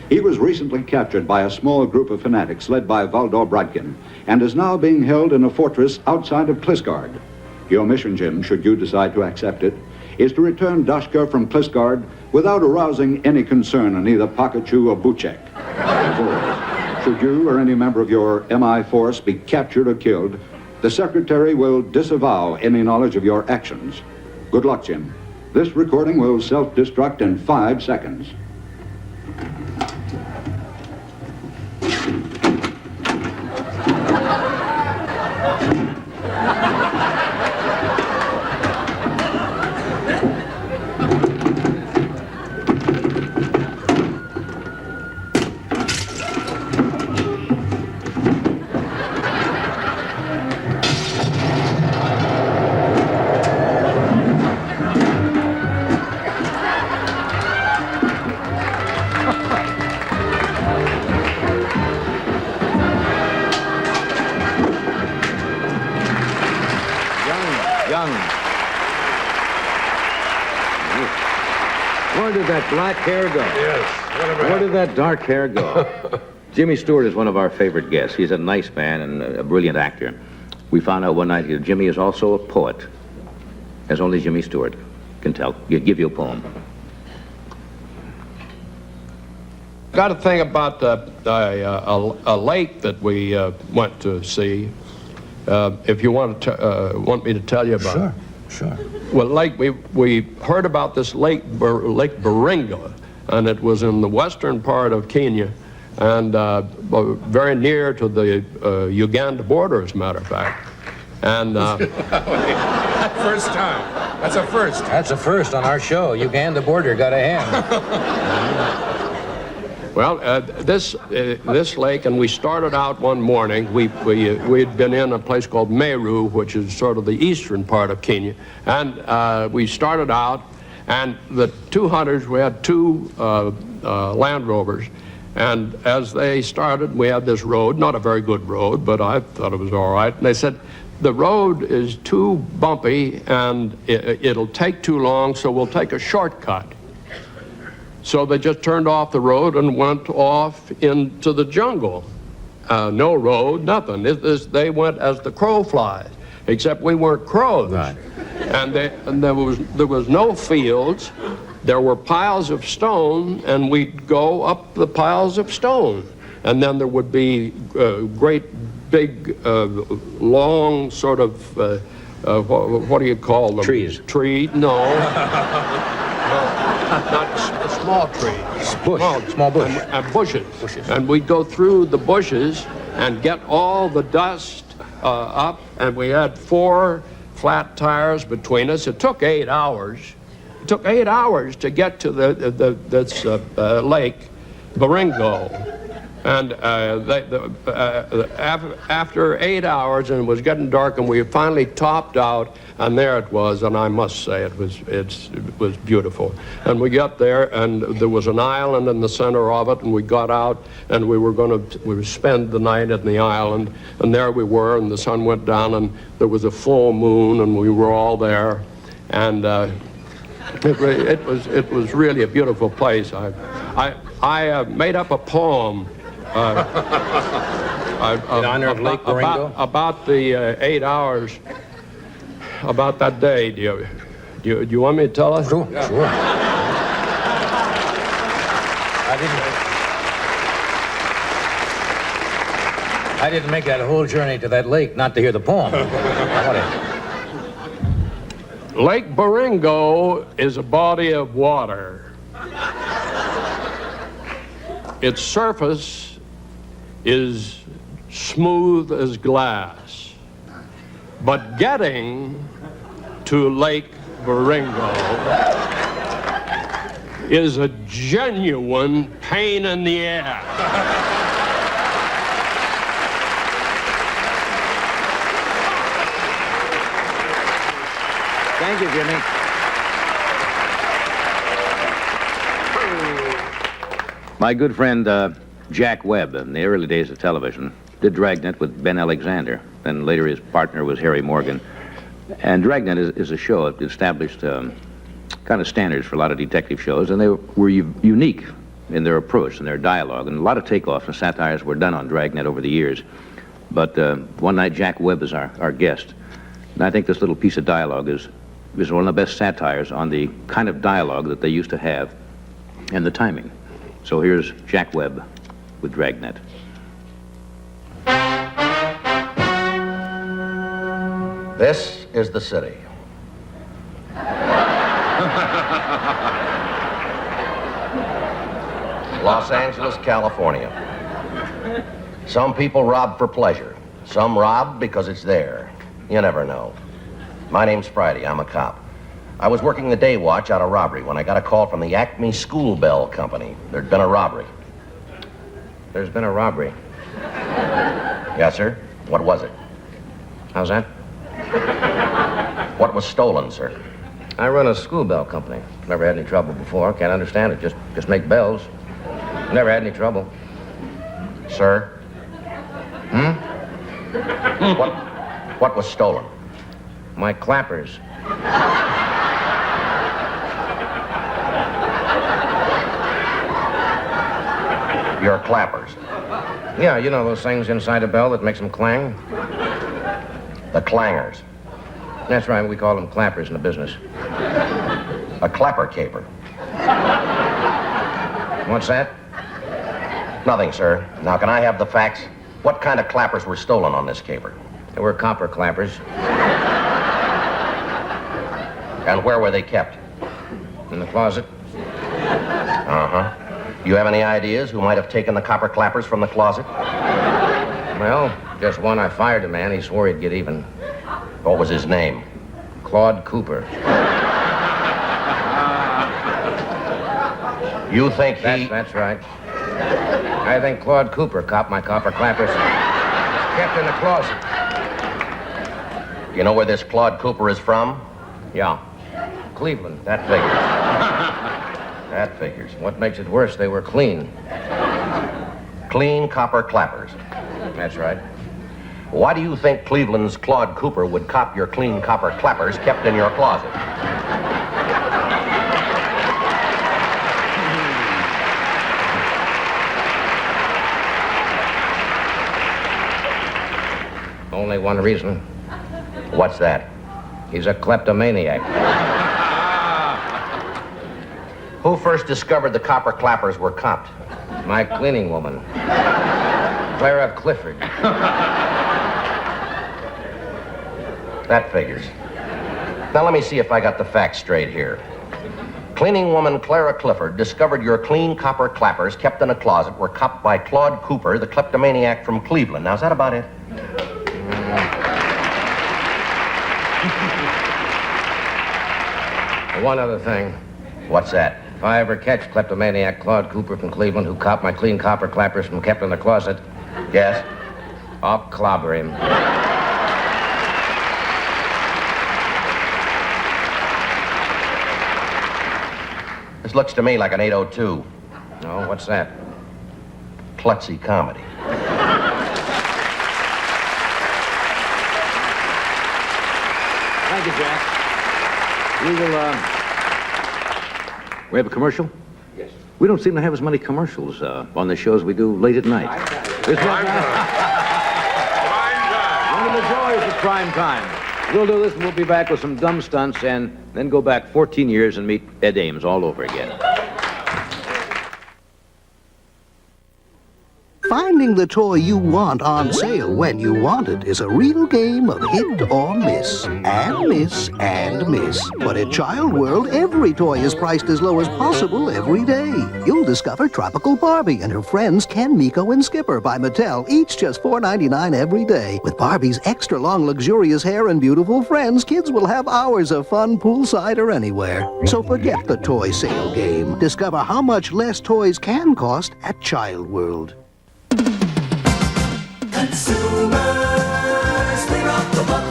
He was recently captured by a small group of fanatics led by Valdor Bradkin and is now being held in a fortress outside of Klisgard. Your mission, Jim, should you decide to accept it, is to return Dashka from Klisgard without arousing any concern in either Pakachu or Buchek. As always, should you or any member of your MI force be captured or killed, the Secretary will disavow any knowledge of your actions. Good luck, Jim. This recording will self-destruct in 5 seconds. Where did that black hair go? Yes. Where did that dark hair go? Jimmy Stewart is one of our favorite guests. He's a nice man and a brilliant actor. We found out one night that Jimmy is also a poet, as only Jimmy Stewart can tell. Give you a poem. got a thing about a lake that we went to see. If you want me to tell you about it. Sure. Well, we heard about this Lake Baringa, and it was in the western part of Kenya, and very near to the Uganda border, as a matter of fact. And First time. That's a first. That's a first on our show. Uganda border got a hand. well, this lake, and we started out one morning. We'd been in a place called Meru, which is sort of the eastern part of Kenya, and we started out, and the two hunters, we had two Land Rovers, and as they started, we had this road, not a very good road, but I thought it was all right, and they said, the road is too bumpy and it'll take too long, so we'll take a shortcut. So they just turned off the road and went off into the jungle. No road, nothing. They went as the crow flies, except we weren't crows. Right. And there was no fields. There were piles of stone, and we'd go up the piles of stone. And then there would be great big, long sort of, what do you call them? Trees. Tree? No. Not small trees. Small bush. And bushes. And we'd go through the bushes and get all the dust up, and we had 4 flat tires between us. It took 8 hours. It took 8 hours to get to this lake, Baringo. And after 8 hours, and it was getting dark, and we finally topped out, and there it was, and I must say it was beautiful. And we got there, and there was an island in the center of it, and we got out, and we would spend the night in the island, and there we were, and the sun went down, and there was a full moon, and we were all there, and it was really a beautiful place. I made up a poem. In honor of Lake Baringo? About the 8 hours, about that day. Do you want me to tell us? Sure. I didn't make that whole journey to that lake not to hear the poem. Lake Baringo is a body of water. Its surface is smooth as glass. But getting to Lake Baringo is a genuine pain in the ass. Thank you, Jimmy. My good friend Jack Webb, in the early days of television, did Dragnet with Ben Alexander. Then later his partner was Harry Morgan. And Dragnet is a show that established kind of standards for a lot of detective shows, and they were unique in their approach and their dialogue. And a lot of takeoffs and satires were done on Dragnet over the years. But one night Jack Webb is our guest. And I think this little piece of dialogue is one of the best satires on the kind of dialogue that they used to have and the timing. So here's Jack Webb with Dragnet. This is the city. Los Angeles, California. Some people rob for pleasure. Some rob because it's there. You never know. My name's Friday. I'm a cop. I was working the day watch out of robbery when I got a call from the Acme School Bell Company. There'd been a robbery. There's been a robbery. Yes, sir. What was it? How's that? What was stolen, sir? I run a school bell company. Never had any trouble before. Can't understand it. Just make bells. Never had any trouble. Sir? What was stolen? My clappers. Your clappers? Yeah, you know those things inside a bell that makes them clang? The clangers. That's right, we call them clappers in the business. A clapper caper. What's that? Nothing, sir. Now, can I have the facts? What kind of clappers were stolen on this caper? They were copper clappers. And where were they kept? In the closet. Uh-huh. You have any ideas who might have taken the copper clappers from the closet? Well, just one. I fired a man. He swore he'd get even. What was his name? Claude Cooper. You think he... That's right. I think Claude Cooper copped my copper clappers. Kept in the closet. You know where this Claude Cooper is from? Yeah. Cleveland. That figures. That figures. What makes it worse, they were clean. Clean copper clappers. That's right. Why do you think Cleveland's Claude Cooper would cop your clean copper clappers kept in your closet? Only one reason. What's that? He's a kleptomaniac. Who first discovered the copper clappers were copped? My cleaning woman, Clara Clifford. That figures. Now let me see if I got the facts straight here. Cleaning woman Clara Clifford discovered your clean copper clappers kept in a closet were copped by Claude Cooper, the kleptomaniac from Cleveland. Now, is that about it? One other thing. What's that? If I ever catch kleptomaniac Claude Cooper from Cleveland who copped my clean copper clappers from kept in the closet, yes, I'll clobber him. This looks to me like an 802. No, what's that? Klutzy comedy. Thank you, Jack. We will, we have a commercial? Yes. We don't seem to have as many commercials on the shows we do late at night. It's one of the joys of prime time. We'll do this and we'll be back with some dumb stunts and then go back 14 years and meet Ed Ames all over again. Finding the toy you want on sale when you want it is a real game of hit or miss. And miss and miss. But at Child World, every toy is priced as low as possible every day. You'll discover Tropical Barbie and her friends Ken, Miko, and Skipper by Mattel, each just $4.99 every day. With Barbie's extra long, luxurious hair and beautiful friends, kids will have hours of fun poolside or anywhere. So forget the toy sale game. Discover how much less toys can cost at Child World. Consumers, we rock the book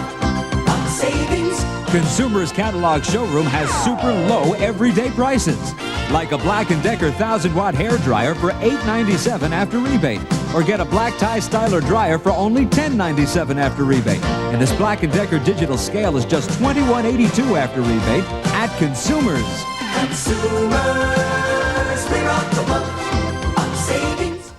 on savings. Consumers Catalog Showroom has super low everyday prices. Like a Black & Decker 1000-watt hair dryer for $8.97 after rebate. Or get a black tie styler dryer for only $10.97 after rebate. And this Black & Decker digital scale is just $21.82 after rebate at Consumers. Consumers, we rock the book on savings.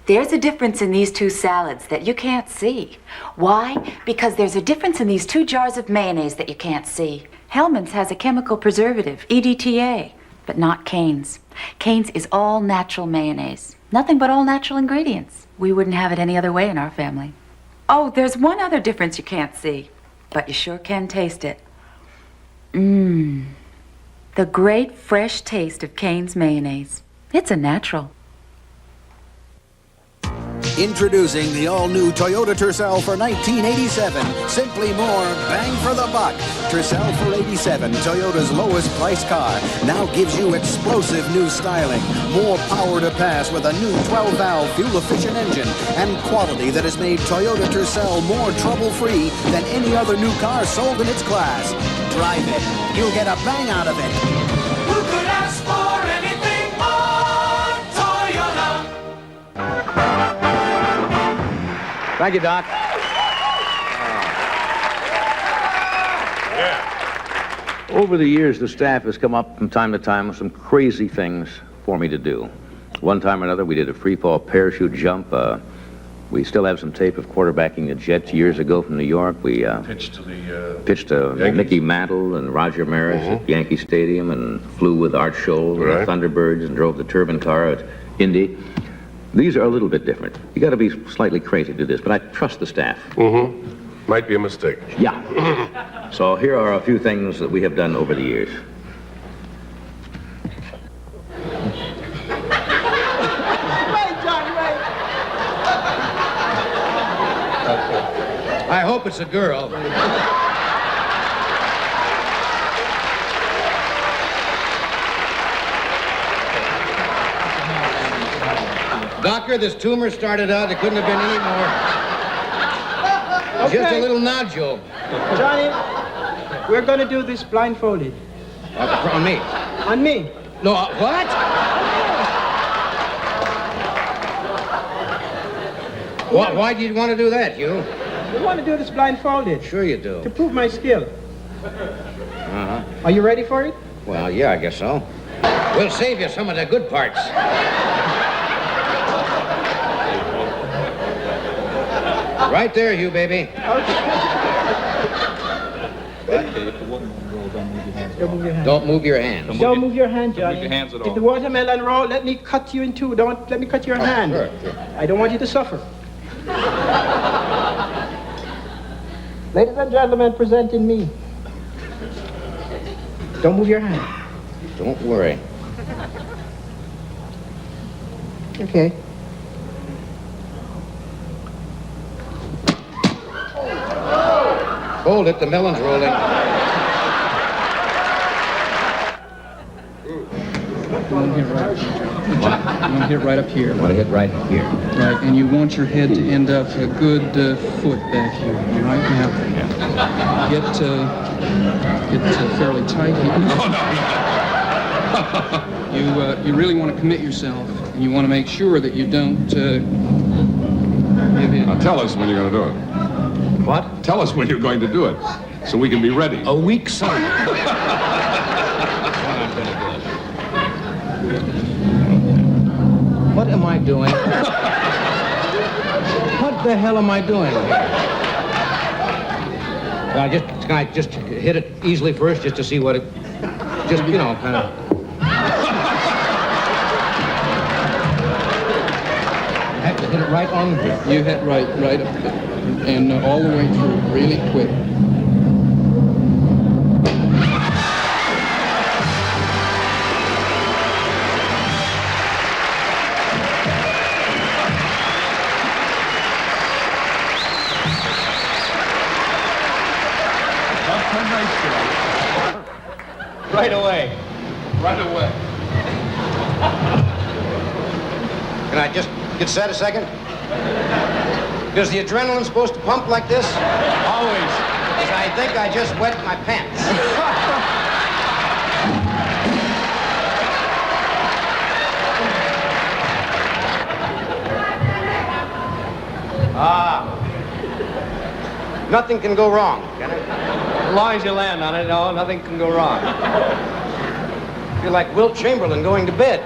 There's a difference in these two salads that you can't see. Why? Because there's a difference in these two jars of mayonnaise that you can't see. Hellman's has a chemical preservative, EDTA, but not Cane's. Cane's is all natural mayonnaise. Nothing but all natural ingredients. We wouldn't have it any other way in our family. Oh, there's one other difference you can't see, but you sure can taste it. The great fresh taste of Cane's mayonnaise. It's a natural. Introducing the all-new Toyota Tercel for 1987. Simply more bang for the buck. Tercel for 87, Toyota's lowest priced car, now gives you explosive new styling, more power to pass with a new 12-valve fuel-efficient engine, and quality that has made Toyota Tercel more trouble-free than any other new car sold in its class. Drive it. You'll get a bang out of it. Who could ask for anything more? Toyota. Thank you, Doc. Over the years, the staff has come up from time to time with some crazy things for me to do. One time or another, we did a free-fall parachute jump. We still have some tape of quarterbacking the Jets years ago from New York. We Pitched to the pitched to Yankees. Mickey Mantle and Roger Maris at Yankee Stadium and flew with Art Scholl and the Thunderbirds and drove the turbine car at Indy, these are a little bit different. You got to be slightly crazy to do this, but I trust the staff. Mm-hmm. Might be a mistake. Yeah. So here are a few things that we have done over the years. I hope it's a girl. Doctor, this tumor started out, it couldn't have been any more. Just a little nodule. Johnny, we're going to do this blindfolded. On me? On me. No, what? Why do you want to do that, Hugh? We want to do this blindfolded. Sure you do. To prove my skill. Uh-huh. Are you ready for it? Well, yeah, I guess so. We'll save you some of the good parts. Right there, Hugh, baby. Don't move your hands. Don't move your hand, Johnny. Don't move your hands at If all. the watermelon roll, let me cut you in two. Don't let me cut your hand. Sure. I don't want you to suffer. Ladies and gentlemen, presenting me. Don't move your hand. Don't worry. Okay. Hold it, the melon's rolling. You want to hit right up here. Want to hit right here. Right, and you want your head to end up a good foot back here. All right, now get fairly tight here. You really want to commit yourself, and you want to make sure that you don't give in. Now tell us when you're going to do it. What? Tell us when you're going to do it, so we can be ready. A week son. What am I doing? What the hell am I doing? Can I just hit it easily first, just to see what it, just, you know, kind of. I have to hit it right on. You hit right up there, and all the way through, really quick. Right away. Right away. Can I just get set a second? Does the adrenaline supposed to pump like this? Always. Because I think I just wet my pants. Nothing can go wrong, can it? As long as you land on it, no, nothing can go wrong. I feel like Wilt Chamberlain going to bed.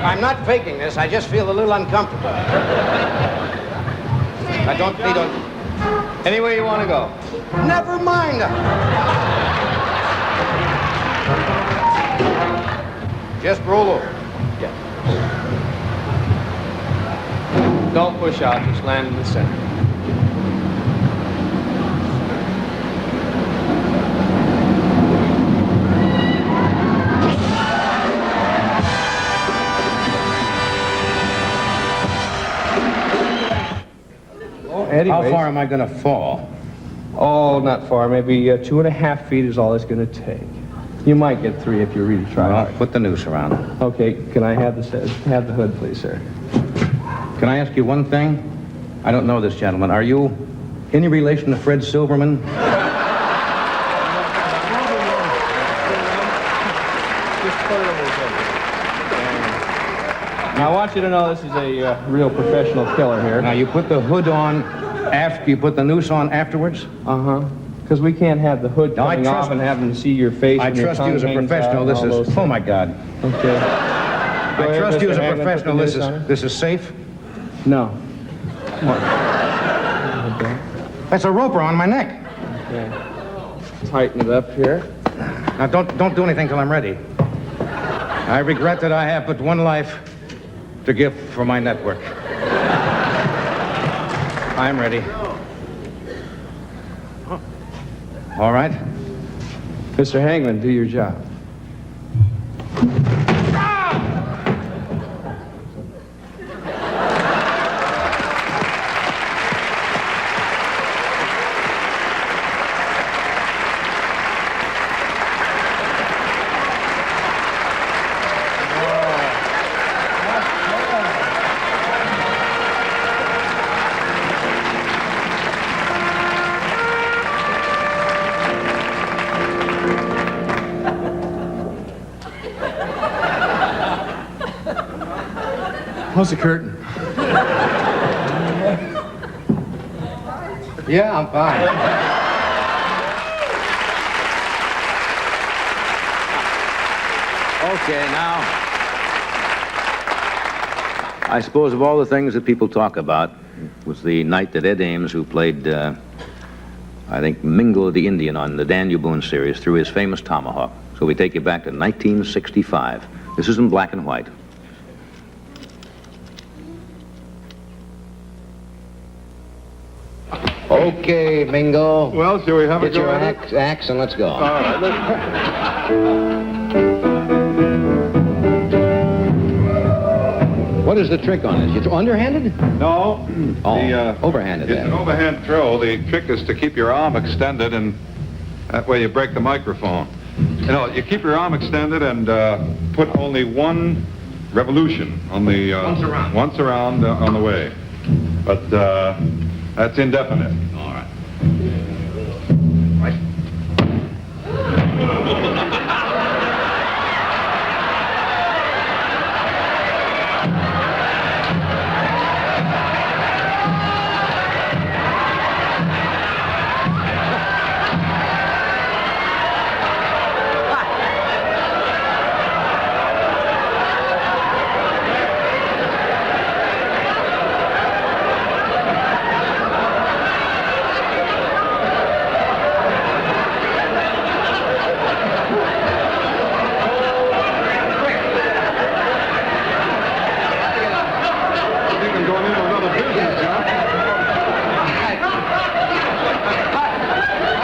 I'm not faking this. I just feel a little uncomfortable. I don't need a... Anywhere you want to go. Never mind. Just roll over. Don't push out. Just land in the center. How far am I going to fall? Oh, not far. Maybe 2.5 feet is all it's going to take. You might get 3 if you really try. Well, put the noose around. Okay, can I have the hood, please, sir? Can I ask you one thing? I don't know this gentleman. Are you any relation to Fred Silverman? Now, I want you to know this is a real professional killer here. Now, you put the hood on after you put the noose on afterwards? Uh-huh. Because we can't have the hood coming off and have them see your face. I and your trust you tongue as a hangs professional. out This and all is... those Oh, my God. things. Okay. I trust you as a professional. This is safe? No. That's a rope around my neck. Okay. tighten it up here. Now, don't do anything till I'm ready. I regret that I have but one life to give for my network. I'm ready. All right. Mr. Hangman, do your job. Close the curtain. Yeah, I'm fine. Okay, now, I suppose of all the things that people talk about was the night that Ed Ames, who played, I think, Mingo the Indian on the Daniel Boone series, threw his famous tomahawk. So we take you back to 1965. This is in black and white. Okay, Mingo. Well, shall we have Get a go your at it? axe and let's go. All right, What is the trick on this? You underhanded? No. Oh, overhanded It's then. an overhand throw. The trick is to keep your arm extended, and that way you break the microphone. You know, you keep your arm extended and put only one revolution on the... once around on the way. But that's indefinite. All right.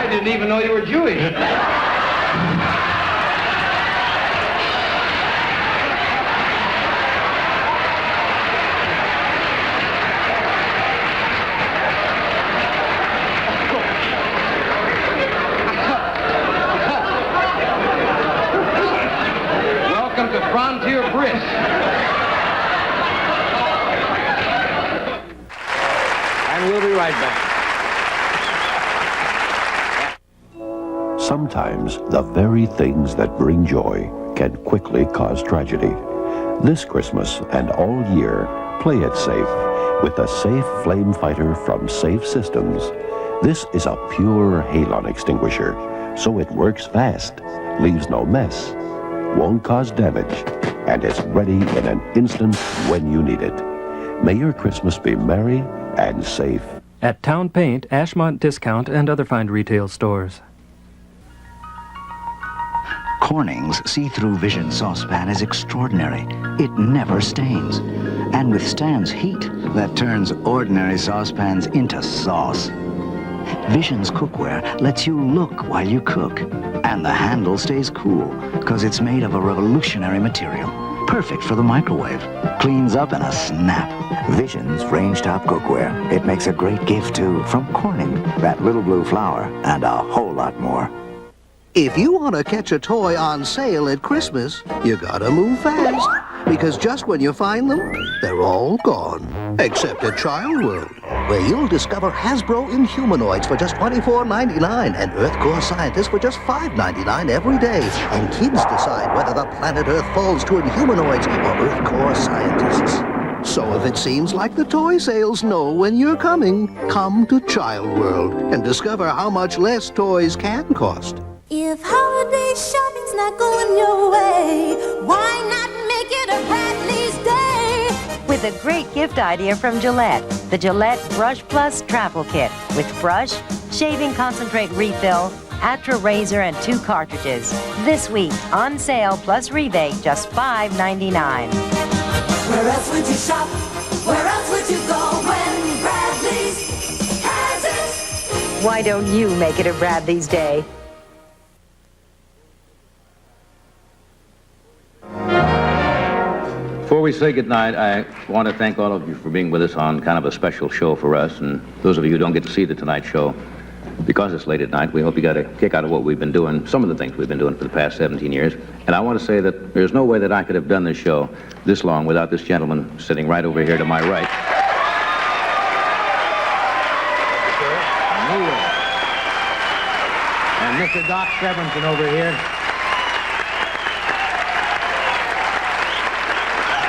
I didn't even know you were Jewish. Welcome to Frontier Brisk. And we'll be right back. Sometimes the very things that bring joy can quickly cause tragedy. This Christmas and all year, play it safe with the Safe Flame Fighter from Safe Systems. This is a pure halon extinguisher, so it works fast, leaves no mess, won't cause damage, and is ready in an instant when you need it. May your Christmas be merry and safe. At Town Paint, Ashmont Discount, and other fine retail stores. Corning's see-through Vision saucepan is extraordinary. It never stains and withstands heat that turns ordinary saucepans into sauce. Vision's cookware lets you look while you cook, and the handle stays cool because it's made of a revolutionary material. Perfect for the microwave. Cleans up in a snap. Vision's range-top cookware. It makes a great gift, too, from Corning, that little blue flower, and a whole lot more. If you want to catch a toy on sale at Christmas, you gotta move fast. Because just when you find them, they're all gone. Except at Child World, where you'll discover Hasbro Inhumanoids for just $24.99 and Earth Core Scientists for just $5.99 every day. And kids decide whether the planet Earth falls to Inhumanoids or Earth Core Scientists. So if it seems like the toy sales know when you're coming, come to Child World and discover how much less toys can cost. If holiday shopping's not going your way, why not make it a Bradley's Day? With a great gift idea from Gillette, the Gillette Brush Plus Travel Kit with brush, shaving concentrate refill, Atra razor and 2 cartridges. This week, on sale plus rebate, just $5.99. Where else would you shop? Where else would you go when Bradley's has it? Why don't you make it a Bradley's Day? Before we say goodnight, I want to thank all of you for being with us on kind of a special show for us. And those of you who don't get to see the Tonight Show, because it's late at night, we hope you got a kick out of what we've been doing, some of the things we've been doing for the past 17 years. And I want to say that there's no way that I could have done this show this long without this gentleman sitting right over here to my right. And Mr. Doc Severinsen over here.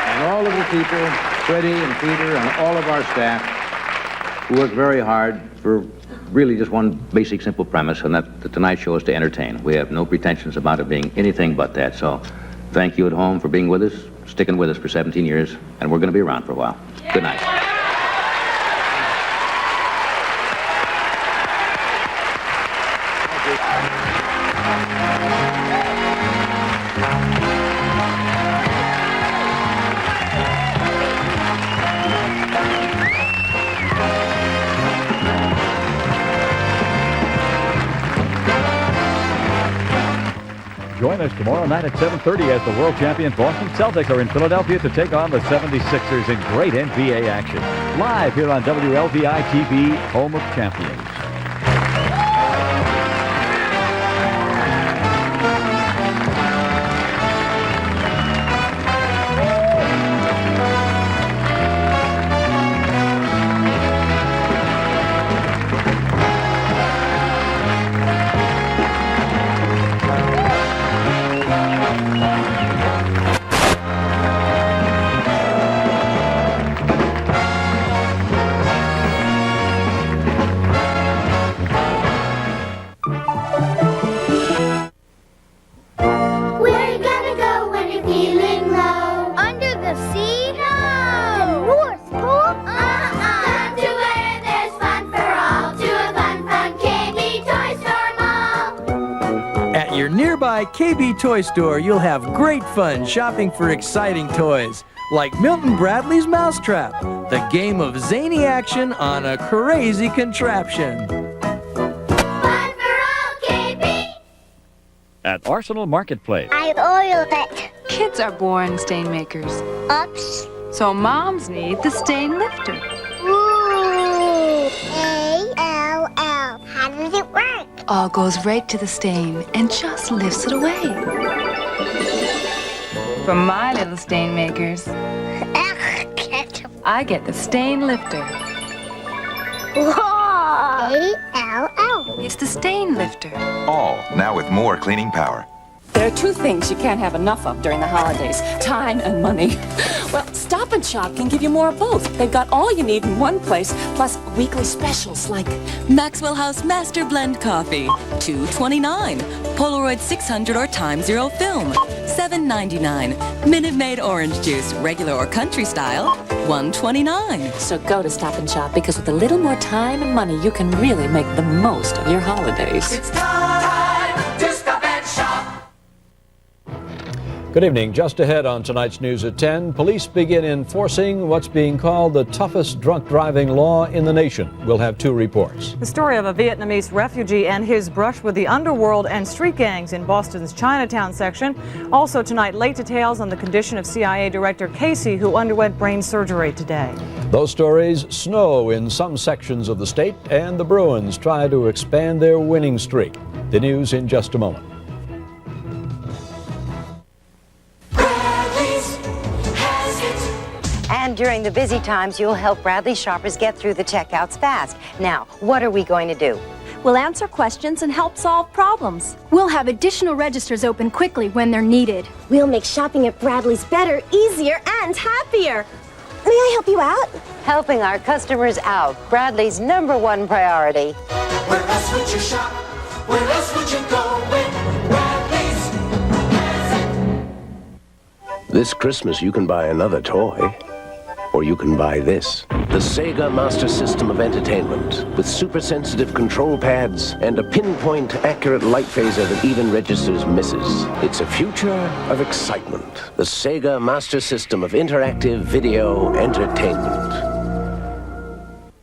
And all of the people, Freddie and Peter and all of our staff, who work very hard for really just one basic, simple premise, and that the Tonight Show is to entertain. We have no pretensions about it being anything but that. So thank you at home for being with us, sticking with us for 17 years, and we're going to be around for a while. Good night. Join us tomorrow night at 7:30 as the world champion Boston Celtics are in Philadelphia to take on the 76ers in great NBA action. Live here on WLVI TV, home of champions. KB Toy Store, you'll have great fun shopping for exciting toys, like Milton Bradley's Mousetrap, the game of zany action on a crazy contraption. Fun for all, KB! At Arsenal Marketplace. I oiled it. Kids are born stain makers. Oops. So moms need the stain lifter. Ooh. A-L-L. How does it work? All goes right to the stain and just lifts it away. For my little stain makers, I get the stain lifter. Whoa! A-L-L. It's the stain lifter. All now with more cleaning power. There are 2 things you can't have enough of during the holidays, time and money. Well, Stop and Shop can give you more of both. They've got all you need in one place, plus weekly specials like Maxwell House Master Blend Coffee, $2.29. Polaroid 600 or Time Zero film, $7.99. Minute Maid Orange Juice, regular or country style, $1.29. So go to Stop and Shop, because with a little more time and money, you can really make the most of your holidays. It's time to Stop and Shop. Good evening. Just ahead on tonight's news at 10, police begin enforcing what's being called the toughest drunk driving law in the nation. We'll have 2 reports. The story of a Vietnamese refugee and his brush with the underworld and street gangs in Boston's Chinatown section. Also tonight, late details on the condition of CIA Director Casey, who underwent brain surgery today. Those stories: snow in some sections of the state, and the Bruins try to expand their winning streak. The news in just a moment. And during the busy times, you'll help Bradley shoppers get through the checkouts fast. Now, what are we going to do? We'll answer questions and help solve problems. We'll have additional registers open quickly when they're needed. We'll make shopping at Bradley's better, easier, and happier. May I help you out? Helping our customers out, Bradley's #1 priority. Where else would you shop? Where else would you go when Bradley's has it? This Christmas, you can buy another toy, or you can buy this. The Sega Master System of Entertainment, with super-sensitive control pads and a pinpoint accurate light phaser that even registers misses. It's a future of excitement. The Sega Master System of Interactive Video Entertainment.